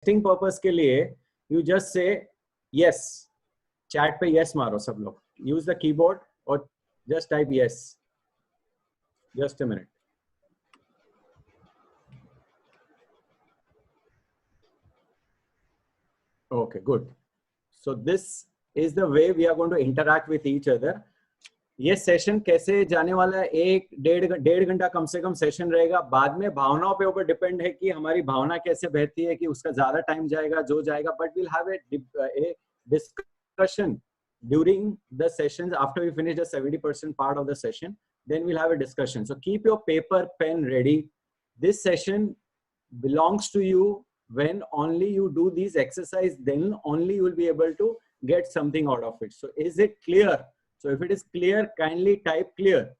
Testing purpose के लिए you just say yes, chat पे यस मारो सब लोग, यूज द कीबोर्ड और just type yes. Just a minute. Okay, good. So this is the way we are going to interact with each other. ये session कैसे जाने वाला है, एक डेढ़ घंटा कम से कम सेशन रहेगा. बाद में भावनाओं पे ऊपर डिपेंड है कि हमारी भावना कैसे बहती है, कि उसका ज्यादा टाइम जाएगा जो जाएगा. But will have a discussion during the sessions. After we finish the 70% part of the session, then we'll have a discussion. So keep your paper, pen ready. This session belongs to you. When only you do these exercise, then only you will be able to get something out of it. So is it clear? So if it is clear, kindly type clear.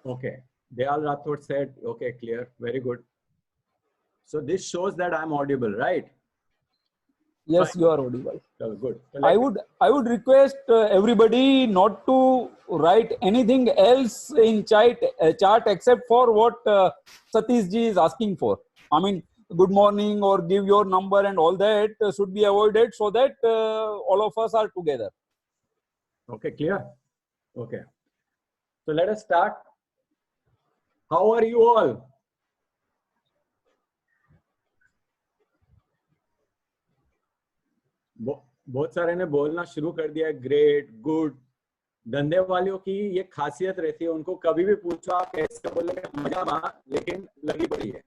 Okay. Dayal Rathod said, okay, clear. Very good. So this shows that I'm audible, right? Yes, fine. You are audible. Oh, good. So I would request everybody not to write anything else in chart except for what Satish ji is asking for. I mean, good morning or give your number and all that should be avoided, so that all of us are together. Okay, clear? Okay. So let us start. How are you all? बहुत सारे ने बोलना शुरू कर दिया. Great, good. धंधे वालों की ये खासियत रहती है, उनको कभी भी पूछो आप कैसे बोलेंगे, मजा मार, लेकिन लगी पड़ी है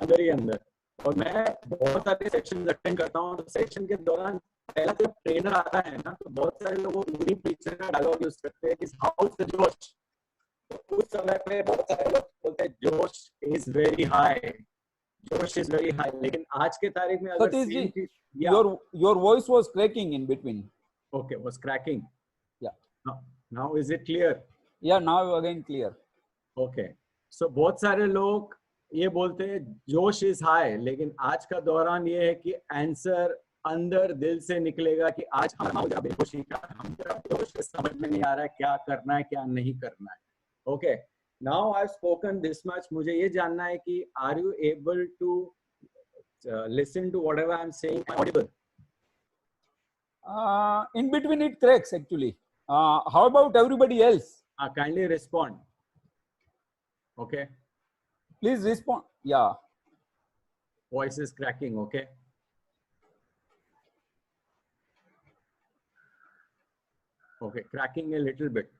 अंदर ही अंदर. और मैं बहुत सारे सेक्शन अटेंड करता हूँ, तो सेक्शन के दौरान पहला जब ट्रेनर आता है ना, तो बहुत सारे लोग उन्हीं टीचर का डायलॉग यूज करते हैं, इस हाउस द जोश. तो उस समय पे बहुत सारे लोग बोलते हैं जोश इज वेरी हाई, जोश इज वेरी हाई. लेकिन आज के तारीख में अगर Satish ji, your voice was cracking in between. Okay, was cracking. Yeah. Now is it clear? Yeah, now again clear. Okay. So बहुत सारे लोग ये बोलते हैं जोश इज हाई, लेकिन आज का दौरान ये है कि आंसर अंदर दिल से निकलेगा कि आज हम बेहोशी का, हम जोश समझ में नहीं आ रहा है क्या करना है क्या नहीं करना है. Okay. Now I've spoken this much. मुझे ये जानना है कि are you able to listen to whatever I'm saying? Audible? In between it cracks actually. How about everybody else? Kindly respond. Okay. Please respond. Yeah. Voice is cracking. Okay. Okay, cracking a little bit.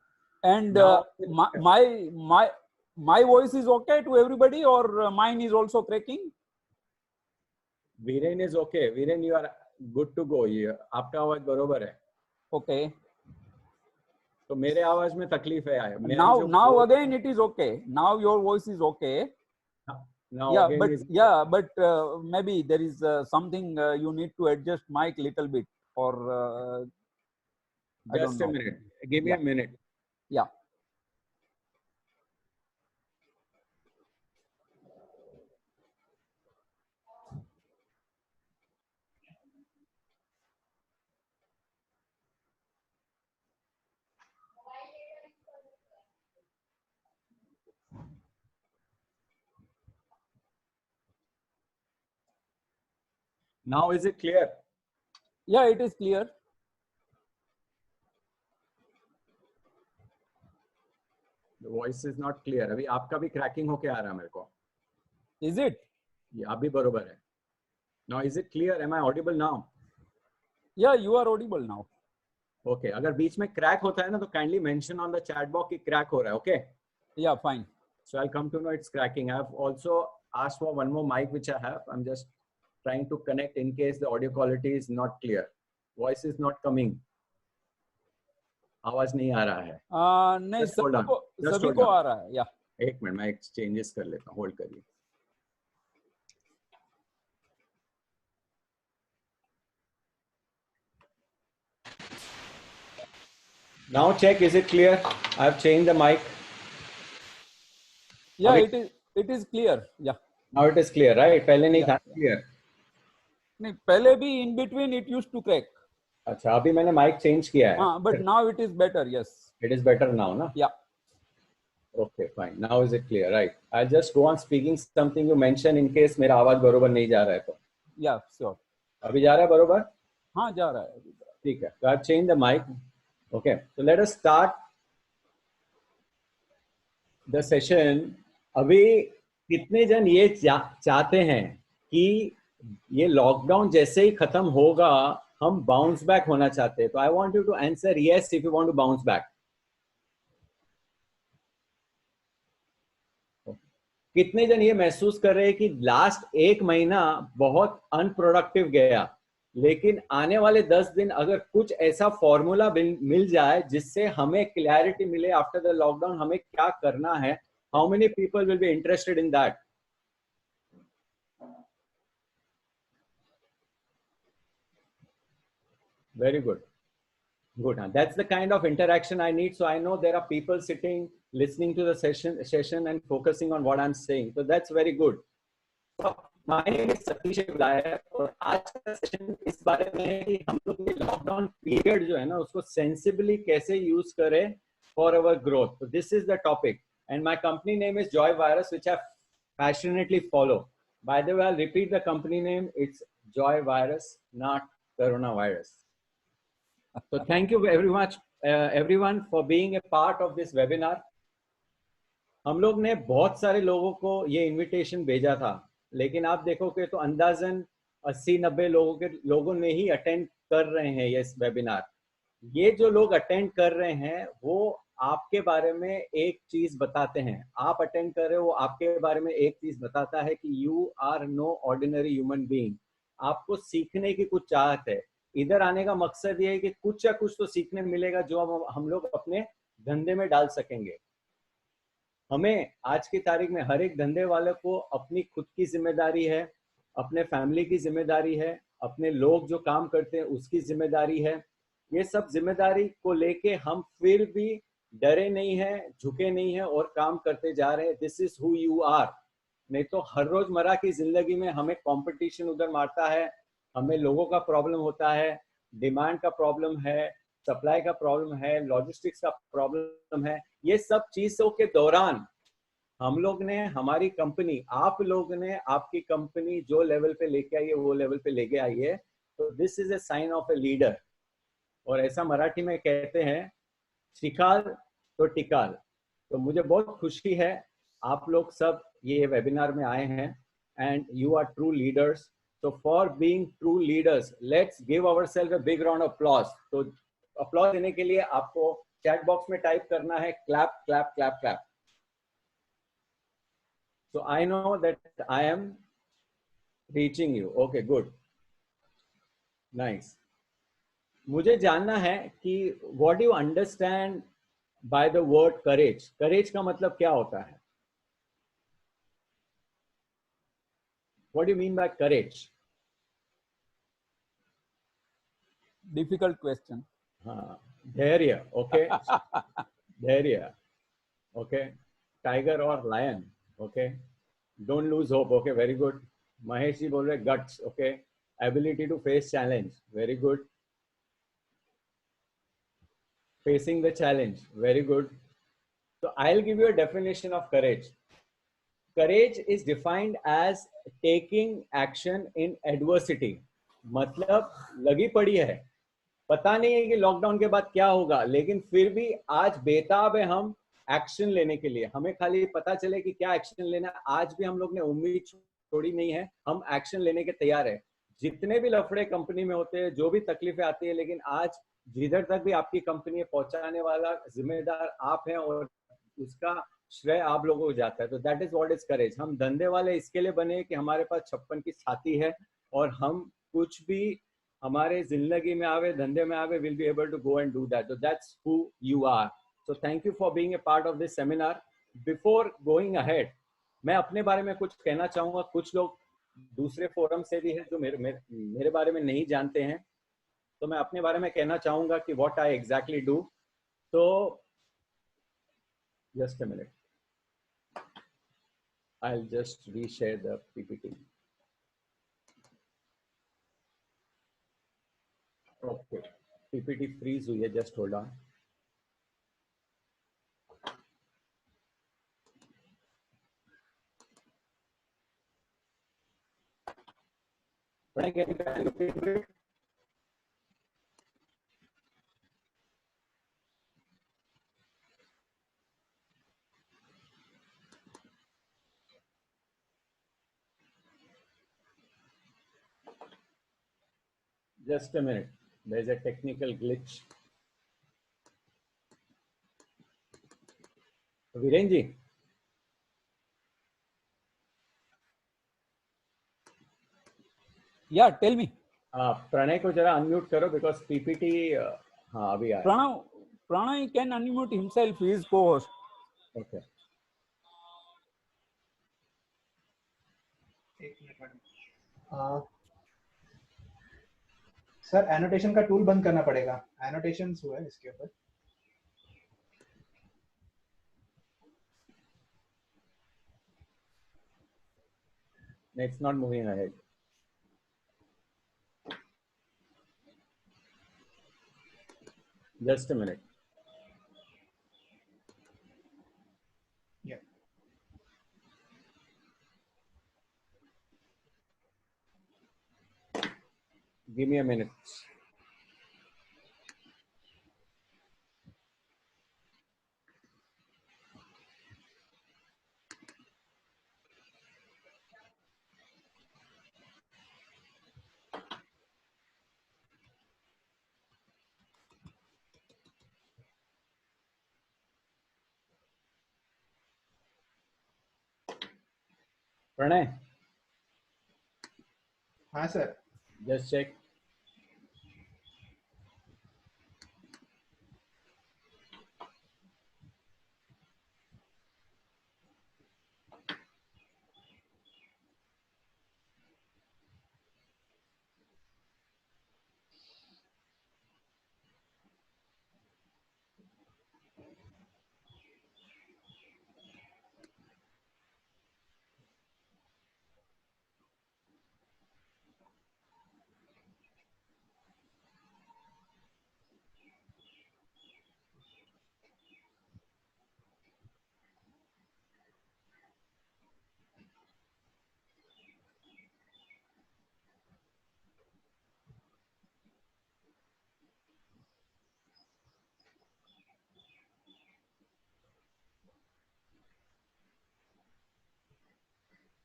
And my voice is okay to everybody, or mine is also cracking? Viren is okay. Viren, you are good to go. आपका आवाज बरोबर है. Okay. तो मेरे आवाज में तकलीफ है. Now again it is okay. Now your voice is okay. Now yeah, again but is but maybe there is something you need to adjust mic little bit, or just a minute. Give me a minute. Yeah. Now is it clear? Yeah, it is clear. The voice is not clear. अभी आपका भी cracking होके आ रहा है मेरे को. Is it? ये अभी बरोबर है. Now is it clear? Am I audible now? Yeah, you are audible now. Okay. अगर बीच में crack होता है ना, तो kindly mention on the chat box कि crack हो रहा है. Okay? Yeah, fine. So I'll come to know it's cracking. I've also asked for one more mic which I have. I'm just trying to connect in case the audio quality is not clear. Voice is not coming. आवाज नहीं आ रहा है. नहीं, सभी को आ रहा है. या एक मिनट मैं चेंजेस कर लेता हूँ. होल्ड करिए. Now check, is it clear? I've changed the mic. Yeah, it is clear. Yeah. Now it is clear, right? पहले नहीं था clear. नहीं, पहले भी in between it used to crack. अच्छा, अभी मैंने mic change किया है. But now it is better. Yes. It is better now, ना? Yeah. Okay, fine. Now is it clear? Right. I'll just go on speaking something you mentioned in case मेरा आवाज बरोबर नहीं जा रहा है तो. Yeah, sure. अभी जा रहा है बरोबर? हाँ जा रहा है. ठीक है. So I've changed the mic. Okay. So let us start the session. अभी कितने जन ये चाहते हैं कि ये लॉकडाउन जैसे ही खत्म होगा हम बाउंस बैक होना चाहते हैं. तो I want you to answer yes if you want to bounce back. कितने जन ये महसूस कर रहे हैं कि लास्ट एक महीना बहुत अनप्रोडक्टिव गया, लेकिन आने वाले 10 दिन अगर कुछ ऐसा फॉर्मूला मिल जाए जिससे हमें क्लैरिटी मिले आफ्टर द लॉकडाउन हमें क्या करना है, how many people will be interested in that? Very good. Good. That's the kind of interaction I need. So I know there are people sitting, listening to the session and focusing on what I'm saying. So that's very good. So my name is Satish Iyer और आज का session इस बारे में है कि हम लोग ये लॉकडाउन पीरियड जो है ना उसको सेंसिबली कैसे यूज करें for our growth. So this is the topic. And my company name is Joy Virus, which I passionately follow. By the way, I'll repeat the company name. It's Joy Virus, not Coronavirus. So thank you very much everyone for being a part of this webinar. हम लोग ने बहुत सारे लोगों को ये invitation भेजा था, लेकिन आप देखोगे तो अंदाजन 80-90 लोगों ने ही अटेंड कर रहे हैं ये वेबिनार. ये जो लोग अटेंड कर रहे हैं वो आपके बारे में एक चीज बताते हैं. आप अटेंड कर रहे हो वो आपके बारे में एक चीज बताता है कि you are no ordinary human being. आपको सीखने की कुछ चाहत है. इधर आने का मकसद ये है कि कुछ या कुछ तो सीखने मिलेगा जो हम लोग अपने धंधे में डाल सकेंगे. हमें आज की तारीख में हर एक धंधे वाले को अपनी खुद की जिम्मेदारी है, अपने फैमिली की जिम्मेदारी है, अपने लोग जो काम करते हैं उसकी जिम्मेदारी है. ये सब जिम्मेदारी को लेके हम फिर भी डरे नहीं है, झुके नहीं है और काम करते जा रहे हैं. This is who you are. नहीं तो हर रोजमर्रा की जिंदगी में हमें कंपटीशन उधर मारता है, हमें लोगों का प्रॉब्लम होता है, डिमांड का प्रॉब्लम है, सप्लाई का प्रॉब्लम है, लॉजिस्टिक्स का प्रॉब्लम है. ये सब चीजों के दौरान हम लोग ने हमारी कंपनी, आप लोग ने आपकी कंपनी जो लेवल पे लेके आई है वो लेवल पे लेके आई है. तो this is a sign of a leader. और ऐसा मराठी में कहते हैं शिकाल तो टिकाल. तो मुझे बहुत खुशी है आप लोग सब ये वेबिनार में आए हैं and you are true leaders. So for being true leaders, let's give ourselves a big round of applause. तो applause देने के लिए आपको chat box में type करना है clap, clap, clap, clap. So I know that I am reaching you. Okay, good. Nice. मुझे जानना है कि what do you understand by the word courage? Courage का मतलब क्या होता है? What do you mean by courage? Difficult question. हाँ, धैर्य. Okay. धैर्य. Okay. Tiger or lion. Okay. Don't lose hope. Okay. Very good. Mahesh ji बोल रहे guts. Okay. Ability to face challenge. Very good. Facing the challenge. Very good. So I'll give you a definition of courage. Courage is defined as taking action in adversity. मतलब लगी पड़ी है, पता नहीं है कि लॉकडाउन के बाद क्या होगा, लेकिन फिर भी आज बेताब है हम एक्शन लेने के लिए. हमें खाली पता चले कि क्या एक्शन लेना है. आज भी हम लोग ने उम्मीद छोड़ी नहीं है, हम एक्शन लेने के तैयार है. जितने भी लफड़े कंपनी में होते हैं, जो भी तकलीफें आती है, लेकिन आज जिधर तक भी आपकी कंपनी पहुंचाने वाला जिम्मेदार आप हैं और उसका श्रेय आप लोगों को जाता है. तो दैट इज व्हाट इज करेज. हम धंधे वाले इसके लिए बने कि हमारे पास 56 की छाती है और हम कुछ भी हमारे जिंदगी में आवे, धंधे में आवे, will be able to go and do that. तो that's who you are. So thank you for being a part of this seminar. Before going ahead, मैं अपने बारे में कुछ कहना चाहूंगा. कुछ लोग दूसरे फोरम से भी हैं जो मेरे बारे में नहीं जानते हैं, तो मैं अपने बारे में कहना चाहूंगा कि व्हाट आई एग्जैक्टली डू. तो just a minute, I'll just reshare the PPT. Okay, PPT freeze हुई है, just hold on. Pranay, can you kindly repeat it? Just a minute. There's a technical glitch. Viren ji, Yeah, tell me. Pranay को जरा unmute करो because PPT हाँ अभी आया. Pranay can unmute himself. He is co-host. Okay. Sir annotation का tool बंद करना पड़ेगा. एनोटेशंस हुआ है इसके ऊपर. It's not moving ahead. Just a minute. Yeah. Give me a minute. Pranay, हाँ सर. just check.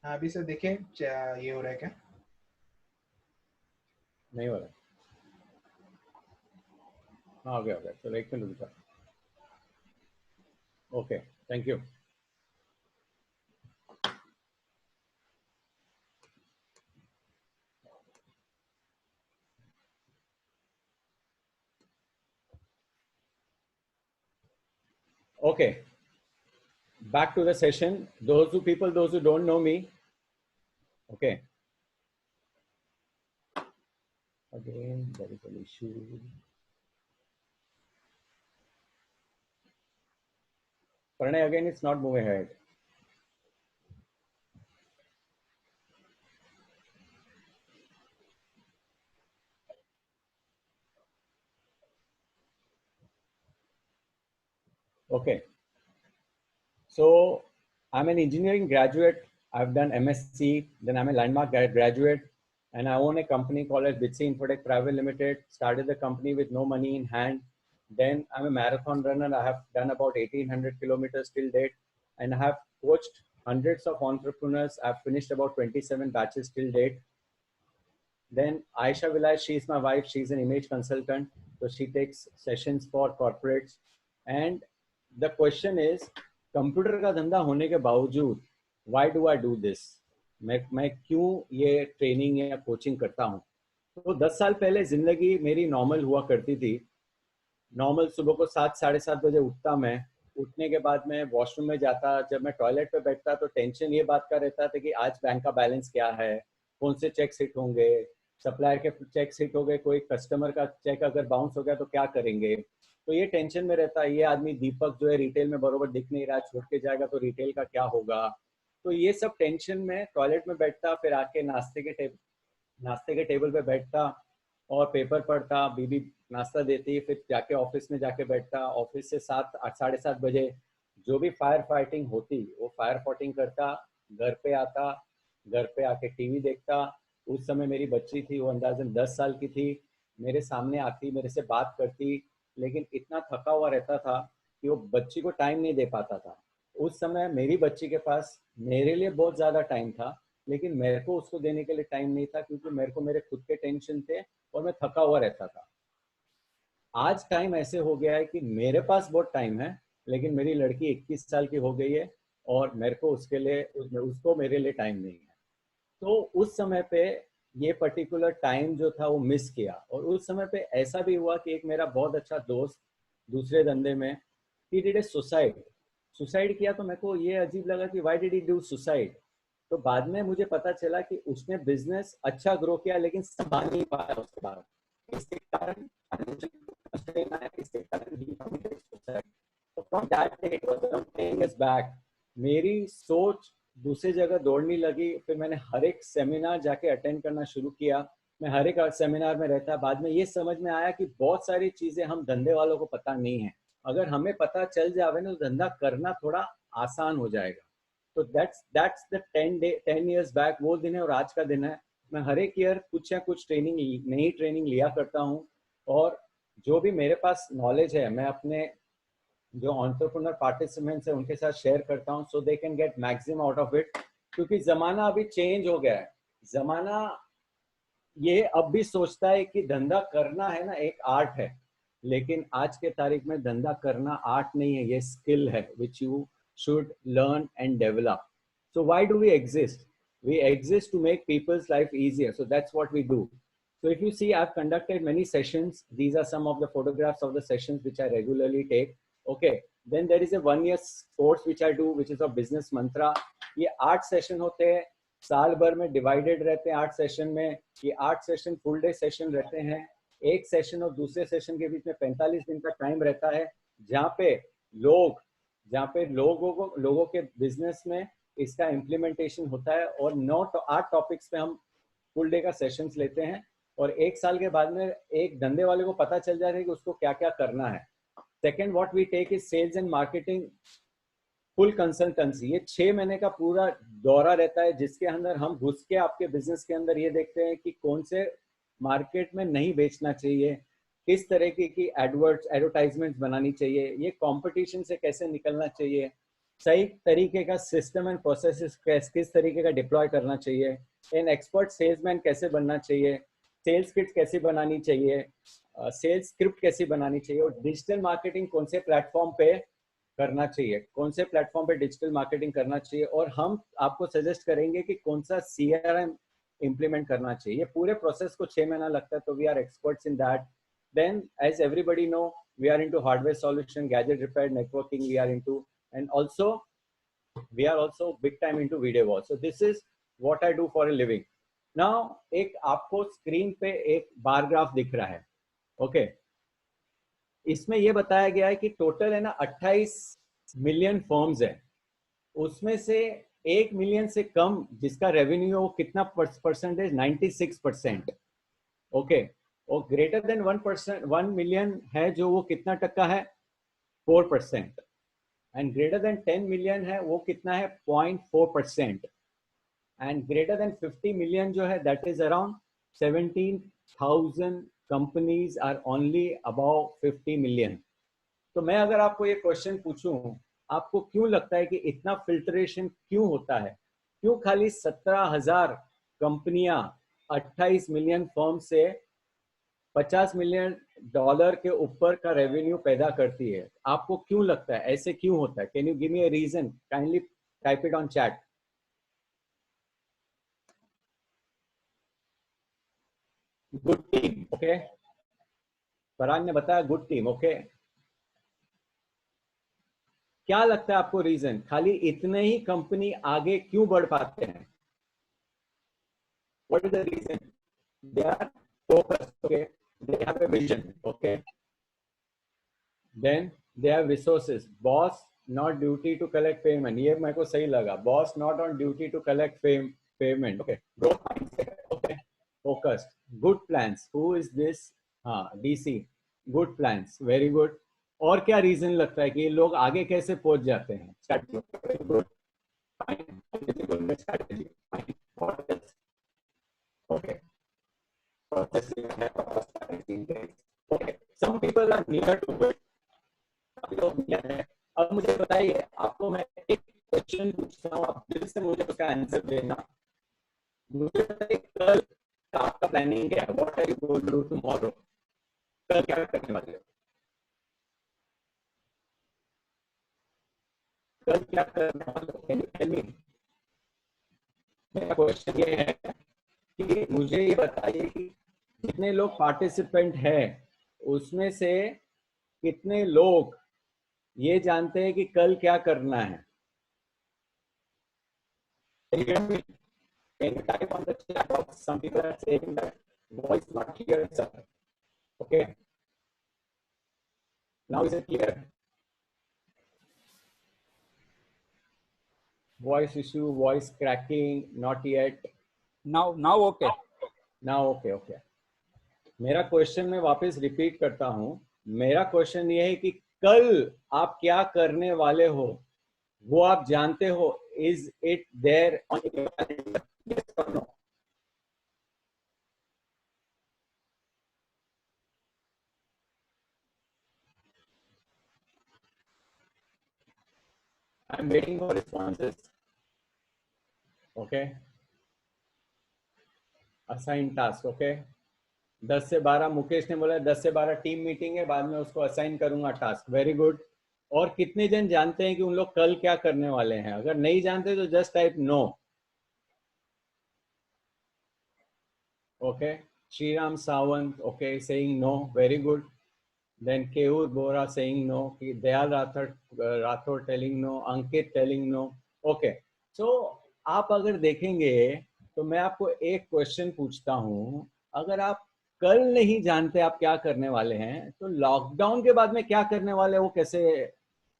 हाँ अभी सर देखिए ये हो रहा है क्या? नहीं हो रहा. हाँ हो गया. चलो एक मिनट रुका. Okay, thank you. Okay, back to the session. Those who don't know me. Okay. Again, there is an issue. Pranay, again, it's not moving ahead. Okay. So I'm an engineering graduate. I've done MSc, then I'm a landmark graduate, and I own a company called as Bitsy Infotech Private Limited. Started the company with no money in hand. Then I'm a marathon runner. I have done about 1,800 kilometers till date, and I have coached hundreds of entrepreneurs. I've finished about 27 batches till date. Then Aisha Vilay, she's my wife. She's an image consultant. So she takes sessions for corporates. And the question is, computer का धंधा होने के बावजूद why do I do this? मैं क्यों ये training या coaching करता हूँ? तो 10 साल पहले जिंदगी मेरी नॉर्मल हुआ करती थी. नॉर्मल सुबह को 7 साढ़े 7 बजे उठता मैं. उठने के बाद मैं वॉशरूम में जाता. जब मैं टॉयलेट पे बैठता तो टेंशन ये बात का रहता था कि आज बैंक का बैलेंस क्या है, कौन से चेक हिट होंगे, सप्लायर के चेक हिट हो गए, कोई कस्टमर का चेक अगर बाउंस हो गया तो क्या करेंगे. तो ये टेंशन में रहता है. ये आदमी दीपक जो है रिटेल में बरोबर दिख नहीं रहा, छोड़ के जाएगा तो रिटेल का क्या होगा. तो ये सब टेंशन में टॉयलेट में बैठता. फिर आके नाश्ते के टेबल पे बैठता और पेपर पढ़ता. बीबी नाश्ता देती. फिर जाके ऑफिस में जाके बैठता. ऑफिस से 7 साढ़े 7 बजे जो भी फायर फाइटिंग होती वो फायर फाइटिंग करता. घर पे आता. घर पे आके टीवी देखता. उस समय मेरी बच्ची थी, वो अंदाजन 10 साल की थी, मेरे सामने आती, मेरे से बात करती, लेकिन इतना थका हुआ रहता था कि वो बच्ची को टाइम नहीं दे पाता था। उस समय मेरी बच्ची के पास मेरे लिए बहुत ज़्यादा टाइम था, लेकिन मेरे को उसको देने के लिए टाइम नहीं था, क्योंकि मेरे को मेरे खुद के टेंशन थे और मैं थका हुआ रहता था। आज टाइम ऐसे हो गया है कि मेरे पास बहुत टाइम है, लेकिन मेरी लड़की 21 साल की हो गई है और मेरे को उसके लिए उसको मेरे लिए टाइम नहीं है। तो उस समय पे ये पर्टिकुलर टाइम जो था वो मिस किया। और उस समय पे ऐसा भी हुआ कि एक मेरा बहुत अच्छा दोस्त दूसरे धंधे में, he did a suicide. Suicide किया तो मेरे को ये अजीब लगा कि why did he do suicide. तो बाद में मुझे पता चला कि उसने बिजनेस अच्छा ग्रो किया, लेकिन संभाल नहीं पाया उसके बाद। इसके कारण इसके कारण ही committed suicide. So from that day, it was around 10 years back, मेरी सोच दूसरी जगह दौड़ने लगी। फिर मैंने हर एक सेमिनार जाके अटेंड करना शुरू किया। मैं हर एक सेमिनार में रहता। बाद में ये समझ में आया कि बहुत सारी चीजें हम धंधे वालों को पता नहीं है। अगर हमें पता चल जाए ना, तो धंधा करना थोड़ा आसान हो जाएगा। तो दैट्स द 10 years बैक वो दिन है और आज का दिन है। मैं हर एक ईयर कुछ या कुछ नई ट्रेनिंग लिया करता हूँ, और जो भी मेरे पास नॉलेज है मैं अपने जो एंटरप्रेन्योर पार्टिसिपेंट्स है उनके साथ शेयर करता हूँ, so they can get maximum out of it. क्योंकि जमाना अभी चेंज हो गया है। जमाना ये अब भी सोचता है कि धंधा करना है ना एक आर्ट है, लेकिन आज के तारीख में धंधा करना आर्ट नहीं है, ये स्किल है which you should learn and develop. So why do we exist? We exist to make people's life easier, so that's what we do. So if you see, I've conducted many sessions. These are some of the photographs of the sessions which I regularly take. Okay, then there is a 1-year course which I do, which is a business mantra. ये 8 session होते हैं, साल भर में divided रहते हैं 8 session में। ये 8 सेशन फुल डे सेशन रहते हैं। एक सेशन और दूसरे सेशन के बीच में 45 दिन का टाइम रहता है, जहाँ पे लोगों के बिजनेस में इसका इम्प्लीमेंटेशन होता है। और 8 टॉपिक्स पे हम फुल डे का सेशंस लेते हैं, और एक साल के बाद में एक धंधे वाले को पता चल जाता है कि उसको क्या क्या करना है। Second, what we take is sales and marketing full consultancy. ये 6 महीने का पूरा दौरा रहता है, जिसके अंदर हम घुस के आपके बिजनेस के अंदर ये देखते हैं कि कौन से मार्केट में नहीं बेचना चाहिए, किस तरह की एडवर्टाइजमेंट्स बनानी चाहिए, ये कंपटीशन से कैसे निकलना चाहिए, सही तरीके का सिस्टम एंड प्रोसेसेस किस तरीके का डिप्लॉय करना चाहिए, एन एक्सपर्ट सेल्समैन कैसे बनना चाहिए, सेल्स किट कैसे बनानी चाहिए, सेल्स स्क्रिप्ट कैसे बनानी चाहिए, और डिजिटल मार्केटिंग कौन से प्लेटफॉर्म पे करना चाहिए, कौन से प्लेटफॉर्म पे डिजिटल मार्केटिंग करना चाहिए, और हम आपको सजेस्ट करेंगे कि कौन सा CRM इम्प्लीमेंट करना चाहिए। ये पूरे प्रोसेस को 6 महीना लगता है, तो we are experts in that. Then as everybody know, we are into hardware solution, gadget repair, networking, we are into, and also we are also big time into video wall. So this is what I do for a living. Now एक आपको screen पे एक bar graph दिख रहा है। Okay, इसमें ये बताया गया है कि टोटल है ना 28 मिलियन फर्म्स है, उसमें से 1 मिलियन से कम जिसका रेवेन्यू है वो कितना परसेंटेज? 96%। ओके, और ग्रेटर देन 1 मिलियन है जो वो कितना टक्का है? 4%। एंड ग्रेटर देन 10 मिलियन है वो कितना है? 0.4%। एंड ग्रेटर देन 50 मिलियन जो है that is around 17,000 companies are only about 50 million. तो मैं अगर आपको ये क्वेश्चन पूछूं, आपको क्यों लगता है कि इतना फिल्ट्रेशन क्यों होता है? क्यों खाली 17,000 कंपनियां 28 मिलियन फर्म से $50 मिलियन के ऊपर का रेवेन्यू पैदा करती है? आपको क्यों लगता है ऐसे क्यों होता है? Can you give me a reason? Kindly type it on chat. Good team, okay, Farhan ने बताया गुड टीम। ओके, क्या लगता है आपको रीजन? खाली इतने ही कंपनी आगे क्यों बढ़ पाते हैं? What is the reason? They are focused, okay, they have a vision, okay, then they have resources. Boss not duty to collect payment, ये मेरे को सही लगा। boss not on duty to collect payment, okay, growth mindset, okay, focused, good plans. Who is this? हाँ, DC, good plans, very good. और क्या reason लगता है कि ये लोग आगे कैसे पहुंच जाते हैं? strategy, fine, strategy, fine, what else? Okay, people are near to it. अभी लोग near है. अब मुझे बताइए, आपको मैं एक क्वेश्चन पूछता हूँ, आप दिल से मुझे उसका आंसर देना. मुझे बताइए कल आपका प्लानिंग क्या है? What are you going to do tomorrow? कल क्या करने वाले हो? कल क्या करने वाले हो? Can you tell me? मेरा क्वेश्चन ये है कि मुझे ये बताइए कि जितने लोग पार्टिसिपेंट हैं उसमें से कितने लोग ये जानते हैं कि कल क्या करना है? Can you type on the chat box? Some people are saying that voice not clear, sir. Okay. Now is it clear? Voice issue, voice cracking, not yet. Now okay. Now okay, okay. मेरा question मैं वापस repeat करता हूं. मेरा question ये है कि कल आप क्या करने वाले हो वो आप जानते हो. Is it there on your calendar? Yes or no? I am waiting for responses. Okay. Assign task. Okay. 10 से 12 मुकेश ने बोला 10 से 12 टीम मीटिंग है, बाद में उसको असाइन करूंगा टास्क. Very good. और कितने जन जानते हैं कि उन लोग कल क्या करने वाले हैं? अगर नहीं जानते तो just type no. Okay. Shriram Sawant okay saying no. Very good. Then Kehur Bora saying no. Dayal Rathore telling no. Ankit telling no. Okay. So आप अगर देखेंगे तो मैं आपको एक क्वेश्चन पूछता हूं. अगर आप कल नहीं जानते आप क्या करने वाले हैं तो लॉकडाउन के बाद में क्या करने वाले हैं वो कैसे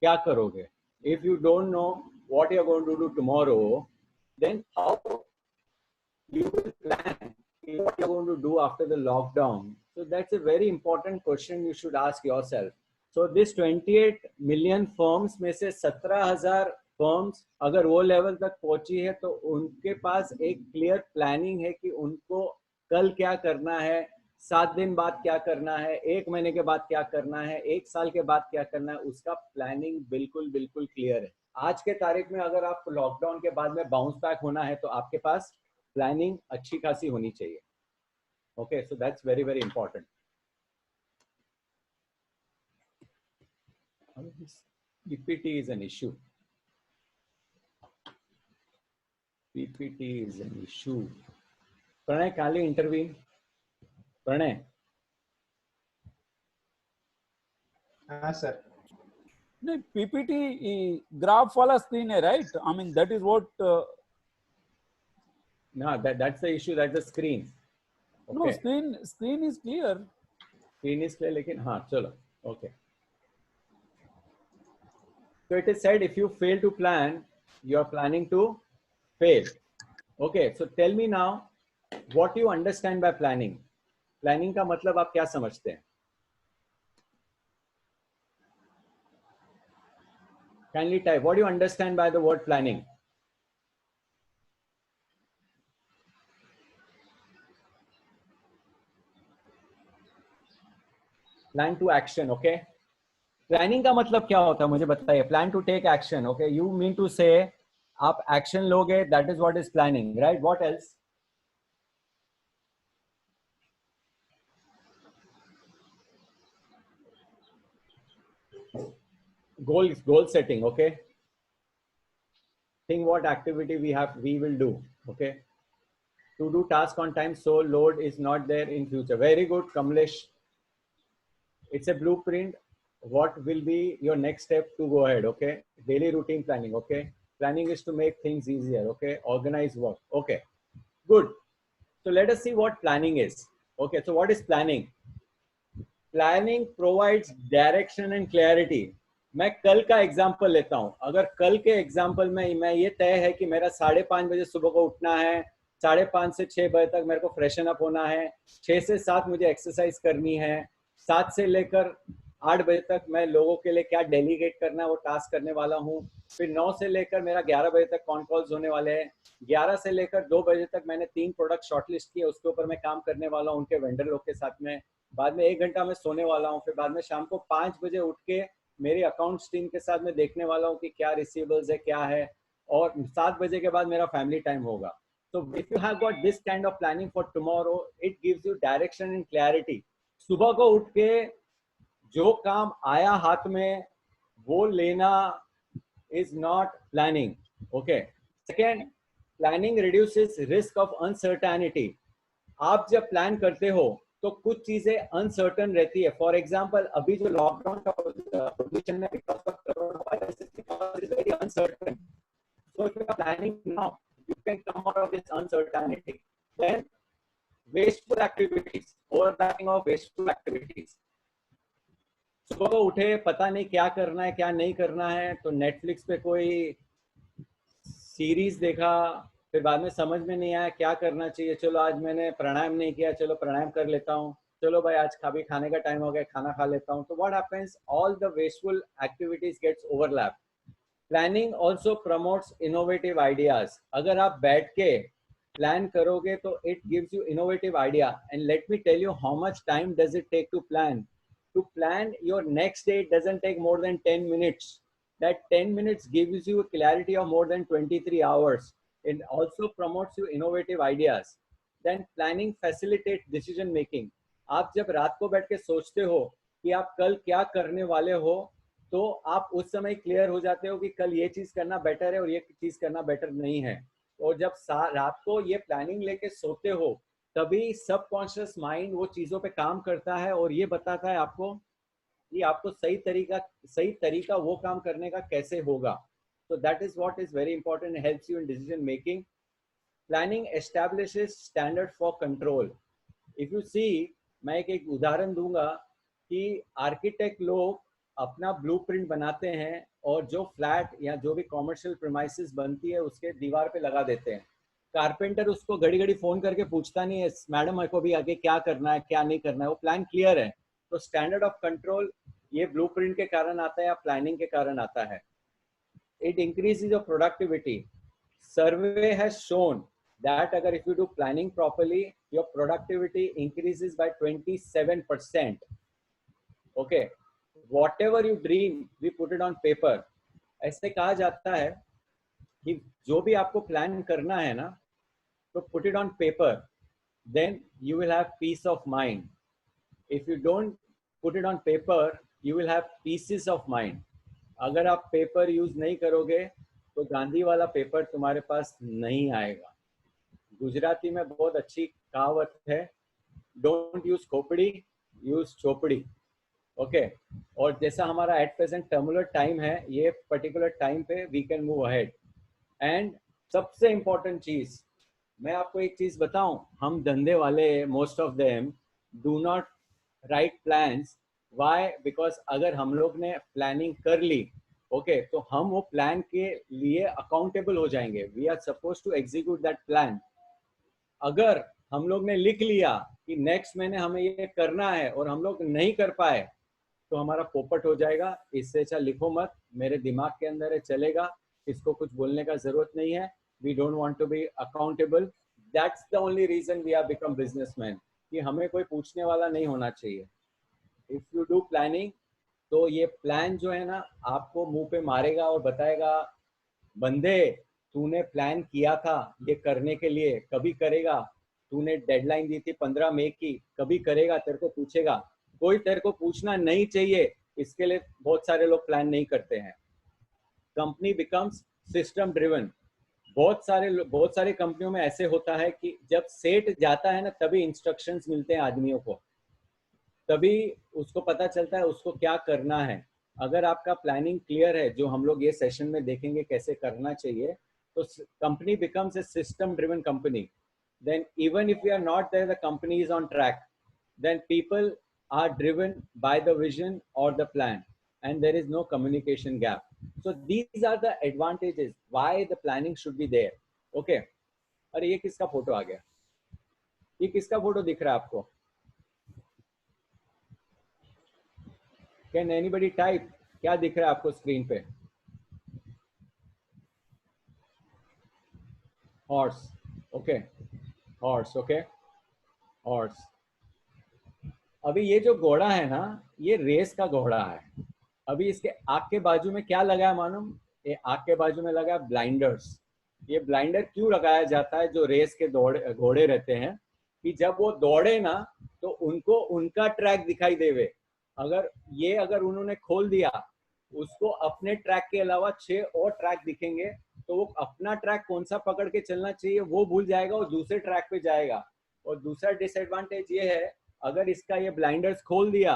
क्या करोगे? If you don't know what you are going to do tomorrow, then how you will plan what you're going to do after the lockdown. So that's a very important question you should ask yourself. So this 28 million firms में से 17,000 firms अगर वो level तक पहुंची है तो उनके पास एक क्लियर प्लानिंग है कि उनको कल क्या करना है, 7 दिन बाद क्या करना है, 1 महीने के बाद क्या करना है, 1 साल के बाद क्या करना है. उसका प्लानिंग बिल्कुल बिल्कुल क्लियर है. आज के तारीख में अगर आपको लॉकडाउन के बाद में बाउंस बैक होना है तो आपके पास प्लानिंग अच्छी खासी होनी चाहिए. Okay. So that's very very important. PPT is an issue. PPT is an issue. Pranay Kali interview. Pranay. हाँ सर. नहीं, पीपीटी ग्राफ वाला स्क्रीन है, right? I mean that is what. No, that's the issue. That's the screen. No, screen is clear. Screen is clear, लेकिन हाँ चलो. Okay. So it is said if you fail to plan, you are planning to fail. Okay. So tell me now, what you understand by planning? Planning का मतलब आप क्या समझते हैं? Kindly type. What do you understand by the word planning? Plan to action. Okay. Planning का मतलब क्या होता है मुझे बताइए. Plan to take action. Okay. You mean to say आप एक्शन लोगे, that is what is planning, right? What else? goal setting. Okay. Think what activity we will do. Okay. To do task on time so load is not there in future. Very good, Kamlesh. It's a blueprint. What will be your next step to go ahead? Okay. Daily routine planning. Okay. Planning is to make things easier. Okay. Organize work. Okay. Good. So let us see what planning is. Okay. So what is planning? Planning provides direction and clarity. मैं कल का example लेता हूं. अगर कल के example में मैं ये तय है कि मेरा 5:30 बजे सुबह को उठना है, 5:30 से 6 बजे तक मेरे को फ्रेशन अप होना है, 6 से 7 मुझे एक्सरसाइज करनी है, 7 से लेकर 8 बजे तक मैं लोगों के लिए क्या डेलीगेट करना है वो टास्क करने वाला हूँ. फिर 9 से लेकर मेरा 11 बजे तक कॉन कॉल्स होने वाले हैं. 11 से लेकर 2 बजे तक मैंने 3 प्रोडक्ट शॉर्टलिस्ट किए, उसके ऊपर मैं काम करने वाला हूँ उनके वेंडर लोग के साथ में. बाद में 1 घंटा मैं सोने वाला हूँ, फिर बाद में शाम को 5 बजे उठ के मेरी अकाउंट्स टीम के साथ मैं देखने वाला हूँ कि क्या रिसीवेबल्स है क्या है, और 7 बजे के बाद मेरा फैमिली टाइम होगा. So if you have got this kind of planning for tomorrow, it gives you direction and clarity. सुबह को उठ के जो काम आया हाथ में वो लेना is not planning. Okay. Second, planning reduces risk of uncertainty. आप जब प्लान करते हो तो कुछ चीजें अनसर्टन रहती है. फॉर एग्जाम्पल अभी जो लॉकडाउन का पोजीशन में because of corona virus is very uncertain. So if you are planning now you can come out of this uncertainty. Then wasteful activities, overlapping of wasteful activities. सुबह को उठे पता नहीं क्या करना है क्या नहीं करना है, तो नेटफ्लिक्स पे कोई सीरीज देखा, फिर बाद में समझ में नहीं आया क्या करना चाहिए. चलो आज मैंने प्राणायाम नहीं किया, चलो प्राणायाम कर लेता हूँ. चलो भाई आज खाने का टाइम हो गया, खाना खा लेता हूँ. तो what happens, all the wasteful activities gets overlap. Planning also promotes innovative ideas. अगर आप बैठ के प्लान करोगे तो it gives you innovative idea. And let me tell you how much time does it take to plan. To plan your next day doesn't take more than 10 minutes. That 10 minutes gives you a clarity of more than 23 hours. It also promotes you innovative ideas. Then planning facilitates decision making. आप जब रात को बैठ के सोचते हो कि आप कल क्या करने वाले हो, तो आप उस समय क्लियर हो जाते हो कि कल ये चीज करना बेटर है और ये चीज करना बेटर नहीं है. और जब रात को ये प्लानिंग लेके सोते हो तभी सबकॉन्शियस माइंड वो चीजों पे काम करता है और ये बताता है आपको कि आपको सही तरीका वो काम करने का कैसे होगा. So that is what is very important. It helps you in decision making. Planning establishes standard for control. If you see, मैं एक उदाहरण दूंगा कि आर्किटेक्ट लोग अपना ब्लूप्रिंट बनाते हैं और जो फ्लैट या जो भी कॉमर्शियल प्रीमाइसेस बनती है उसके दीवार पे लगा देते हैं. कारपेंटर उसको घड़ी घड़ी फोन करके पूछता नहीं है मैडम मेरे को भी आगे क्या करना है क्या नहीं करना है, वो प्लान क्लियर है. तो स्टैंडर्ड ऑफ कंट्रोल ये ब्लूप्रिंट के कारण आता है या प्लानिंग के कारण आता है. It increases your productivity. Survey has shown that agar if you do planning properly your productivity increases by 27%. Okay, whatever you dream we put it on paper. ऐसे कहा जाता है कि जो भी आपको प्लान करना है ना तो put it on paper, then you will have peace of mind. If you don't put it on paper you will have pieces of mind. अगर आप पेपर यूज नहीं करोगे तो गांधी वाला पेपर तुम्हारे पास नहीं आएगा. गुजराती में बहुत अच्छी कहावत है, डोंट यूज खोपड़ी यूज चोपड़ी. ओके, और जैसा हमारा एट प्रेजेंट टर्मुलर टाइम है, ये पर्टिकुलर टाइम पे we can move ahead. And सबसे इम्पोर्टेंट चीज मैं आपको एक चीज बताऊं, हम धंधे वाले most of them do not write plans. Why? Because अगर हम लोग ने प्लानिंग कर ली ओके तो हम वो प्लान के लिए अकाउंटेबल हो जाएंगे. We are suppose to execute that plan. अगर हम लोग ने लिख लिया कि नेक्स्ट महीने हमें ये करना है और हम लोग नहीं कर पाए तो हमारा पोपट हो जाएगा. इससे अच्छा लिखो मत, मेरे दिमाग के अंदर है चलेगा, इसको कुछ बोलने का जरूरत नहीं है. We don't want to be accountable. That's the only reason we are become businessman, कि हमें कोई पूछने वाला नहीं होना चाहिए. इफ यू डू प्लानिंग तो ये प्लान जो है ना आपको मुंह पे मारेगा और बताएगा बंदे तूने प्लान किया था ये करने के लिए, कभी करेगा? तूने डेडलाइन दी थी 15 मई की, कभी करेगा? तेरे को पूछेगा? कोई तेरे को पूछना नहीं चाहिए. इसके लिए बहुत सारे लोग प्लान नहीं करते हैं. Company becomes system driven. बहुत सारे कंपनियों में ऐसे होता है कि जब सेट जाता है ना तभी इंस्ट्रक्शंस मिलते हैं आदमियों को, तभी उसको पता चलता है उसको क्या करना है. अगर आपका प्लानिंग क्लियर है, जो हम लोग ये सेशन में देखेंगे कैसे करना चाहिए, तो company becomes a system driven company. Then even if you are not there the company is on track. Then people are driven by the vision or the plan and there is no communication gap. So these are the advantages why the planning should be there. Okay, अरे ये किसका photo आ गया? ये किसका photo दिख रहा है आपको? Can anybody type? क्या दिख रहा है आपको स्क्रीन पे? Horse. Okay, horse. Okay, horse. अभी ये जो घोड़ा है ना, ये रेस का घोड़ा है। अभी इसके आग के बाजू में क्या लगा है मालूम? ये आग के बाजू में लगा है ब्लाइंडर्स। ये ब्लाइंडर क्यों लगाया जाता है? जो रेस के घोड़े रहते हैं, कि जब वो दौड़े ना तो उनको उनका ट्रैक दिखाई देवे। अगर उन्होंने खोल दिया, उसको अपने ट्रैक के अलावा 6 और ट्रैक दिखेंगे, तो वो अपना ट्रैक कौन सा पकड़ के चलना चाहिए वो भूल जाएगा और दूसरे ट्रैक पे जाएगा। और दूसरा डिसएडवांटेज ये है, अगर इसका ये ब्लाइंडर्स खोल दिया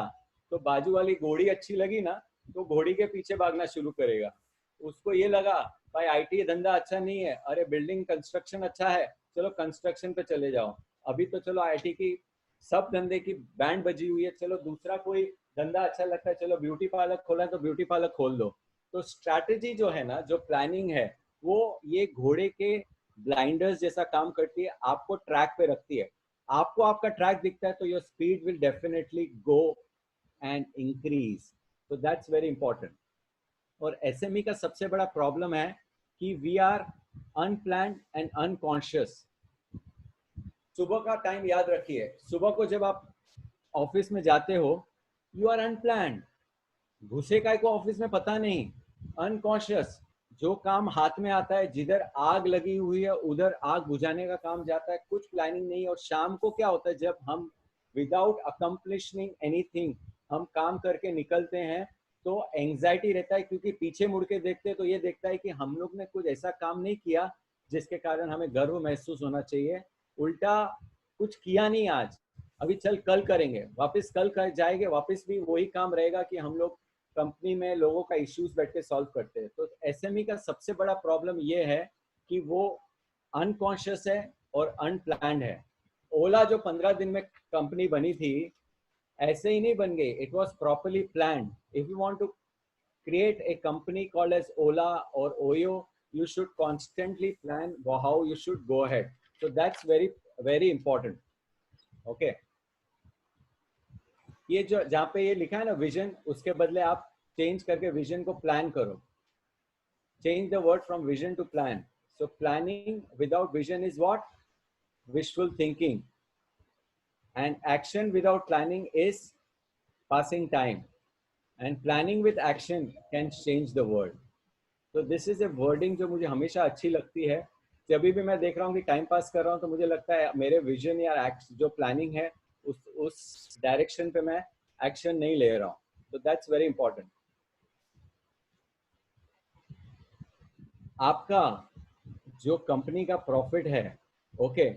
तो बाजू वाली घोड़ी अच्छी लगी ना, तो घोड़ी के पीछे भागना शुरू करेगा। उसको ये लगा भाई आईटी धंधा अच्छा नहीं है, अरे बिल्डिंग कंस्ट्रक्शन अच्छा है, चलो कंस्ट्रक्शन पे चले जाओ। अभी तो चलो आईटी की सब धंधे की बैंड बजी हुई है, चलो दूसरा कोई धंधा अच्छा लगता है, चलो ब्यूटी पार्लर खोला है तो ब्यूटी पार्लर खोल दो। तो स्ट्रैटेजी जो है ना, जो प्लानिंग है, वो ये घोड़े के ब्लाइंडर्स जैसा काम करती है, आपको ट्रैक पे रखती है। आपको आपका ट्रैक दिखता है तो your speed will definitely go and increase. तो दैट्स वेरी इंपॉर्टेंट। और एसएमई का सबसे बड़ा प्रॉब्लम है कि we are unplanned and unconscious. सुबह का टाइम याद रखिए, सुबह को जब आप ऑफिस में जाते हो, यू आर अनप्लान्ड, घुसे का को ऑफिस में पता नहीं, अनकॉन्शियस। जो काम हाथ में आता है, जिधर आग लगी हुई है उधर आग बुझाने का काम जाता है, कुछ प्लानिंग नहीं। और शाम को क्या होता है, जब हम विदाउट अकम्प्लिशिंग एनीथिंग हम काम करके निकलते हैं, तो एंजाइटी रहता है, क्योंकि पीछे मुड़ के देखते हैं तो ये देखता है कि हम लोग ने कुछ ऐसा काम नहीं किया जिसके कारण हमें गर्व महसूस होना चाहिए। उल्टा कुछ किया नहीं आज, अभी चल कल करेंगे, वापस कल कर जाएंगे, वापस भी वही काम रहेगा कि हम लोग कंपनी में लोगों का इश्यूज बैठ के सॉल्व करते हैं। तो एसएमई का सबसे बड़ा प्रॉब्लम ये है कि वो अनकॉन्शियस है और अनप्लान्ड है। ओला जो 15 दिन में कंपनी बनी थी, ऐसे ही नहीं बन गई, it was properly planned. If you want to create a company called as Ola or Oyo, you should constantly plan how you should go ahead. So that's very very important. Okay, ये जो जहाँ पे ये लिखा है ना vision, उसके बदले आप चेंज करके विजन को प्लान करो। Change the word from vision to plan. So planning without vision is what? Wishful thinking. And action without planning is passing time. And planning with action can change the world. तो this is A wording जो मुझे हमेशा अच्छी लगती है। जब भी मैं देख रहा हूँ कि टाइम पास कर रहा हूँ, तो मुझे लगता है मेरे विजन या जो प्लानिंग है उस डायरेक्शन पे मैं एक्शन नहीं ले रहा हूँ। तो दैट्स वेरी इंपॉर्टेंट। आपका जो कंपनी का प्रॉफिट है, ओके,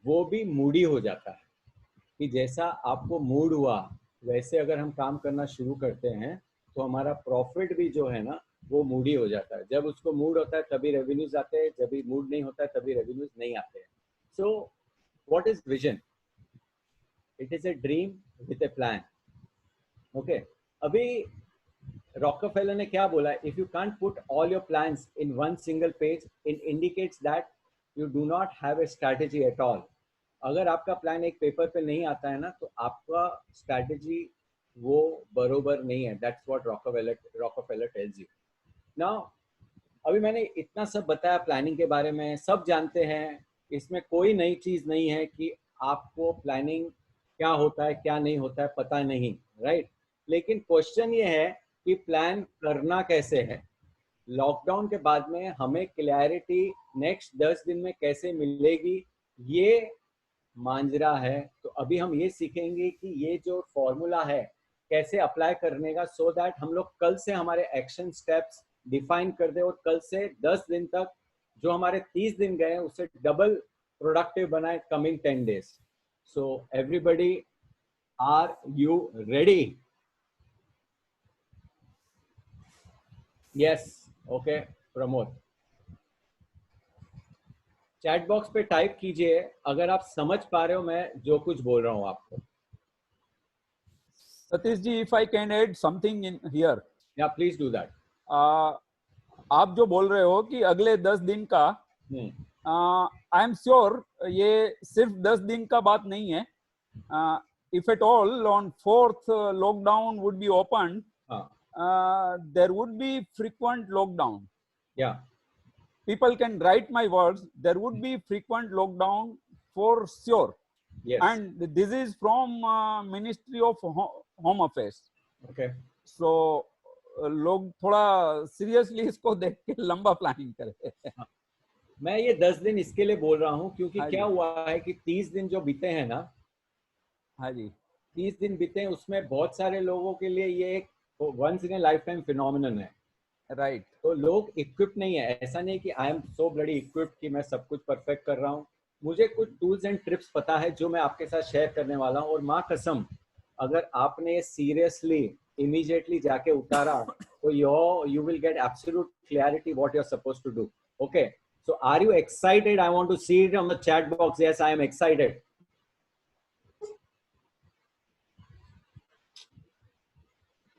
वो भी मूडी हो जाता है कि जैसा आपको मूड हुआ वैसे अगर हम काम करना शुरू करते हैं तो हमारा प्रॉफिट भी जो है ना वो मूडी हो जाता है। जब उसको मूड होता है तभी रेवेन्यूज आते हैं, जब भी मूड नहीं होता है तभी रेवेन्यूज नहीं आते हैं। सो what is vision? It is a dream with A plan. Okay, अभी रॉकफेलर ने क्या बोला? If you can't put all your plans in one single page, it indicates that you do not have a strategy at all. अगर आपका plan एक paper पे नहीं आता है ना, तो आपका स्ट्रैटेजी वो बरोबर नहीं है। That's what Rockefeller tells you. Now अभी मैंने इतना सब बताया प्लानिंग के बारे में, सब जानते हैं, इसमें कोई नई चीज नहीं है कि आपको प्लानिंग क्या होता है क्या नहीं होता है पता नहीं, राइट? लेकिन क्वेश्चन ये है कि प्लान करना कैसे है। लॉकडाउन के बाद में हमें क्लैरिटी नेक्स्ट 10 दिन में कैसे मिलेगी, ये मांजरा है। तो अभी हम ये सीखेंगे कि ये जो फॉर्मूला है कैसे अप्लाई करने का, सो दैट हम लोग कल से हमारे एक्शन स्टेप्स डिफाइन कर दे और कल से 10 दिन तक जो हमारे 30 दिन गए उसे डबल प्रोडक्टिव बनाए coming 10 days. So everybody, are you ready? Yes, okay, Pramod chat box पे टाइप कीजिए अगर आप समझ पा रहे हो मैं जो कुछ बोल रहा हूँ आपको। Satish ji, if I can add something in here. Yeah, please do that. आप जो बोल रहे हो कि अगले 10 दिन का, आई एम श्योर ये सिर्फ 10 दिन का बात नहीं है। If at all on 4th lockdown would be open, there would be frequent lockdown. Yeah. People can write my words. There would be frequent lockdown for sure. Yes. And this is from Ministry of Home Affairs. Okay. So लोग थोड़ा seriously इसको देख के लंबा planning करें. मैं ये 10 दिन इसके लिए बोल रहा हूँ क्योंकि हाँ क्या जी. हुआ है कि 30 दिन जो बीते हैं ना, हाँ जी. 30 दिन बीते हैं, उसमें बहुत सारे लोगों के लिए ये एक once in a life time phenomenon है. राइट. तो लोग इक्विप नहीं है. ऐसा नहीं कि I am so bloody equipped कि मैं सब कुछ परफेक्ट कर रहा हूँ. मुझे कुछ टूल्स एंड ट्रिप्स पता है जो मैं आपके साथ शेयर करने वाला हूँ. और माँ कसम, अगर आपने सीरियसली इमीडिएटली जाके उतारा तो you will get absolute clarity what you're supposed to do. Okay, so are you excited? I want to see it on the chat box. Yes, I am excited.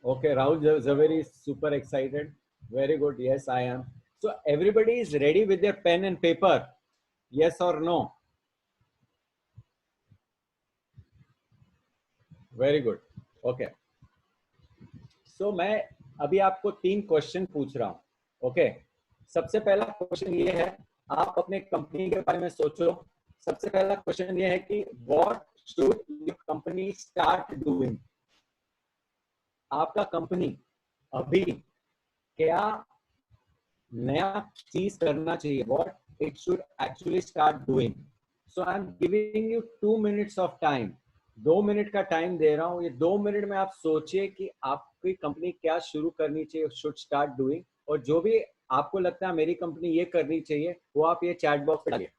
Okay, Rahul Zaveri is super excited. Very good. Yes, I am. So everybody is ready with their pen and paper. Yes or no? Very good. Okay. So मैं अभी आपको 3 question पूछ रहा हूँ. Okay. सबसे पहला question ये है, आप अपने कंपनी के बारे में सोचो. सबसे पहला क्वेश्चन ये है कि what should your company start doing. आपका कंपनी अभी क्या नया चीज करना चाहिए. What it should actually start doing. So I am giving you 2 minutes of time. 2 minute का टाइम दे रहा हूँ. ये 2 मिनट में आप सोचिए कि आपकी कंपनी क्या शुरू करनी चाहिए, शुड स्टार्ट डूइंग. और जो भी आपको लगता है मेरी कंपनी ये करनी चाहिए, वो आप ये चैट बॉक्स पे डालिए.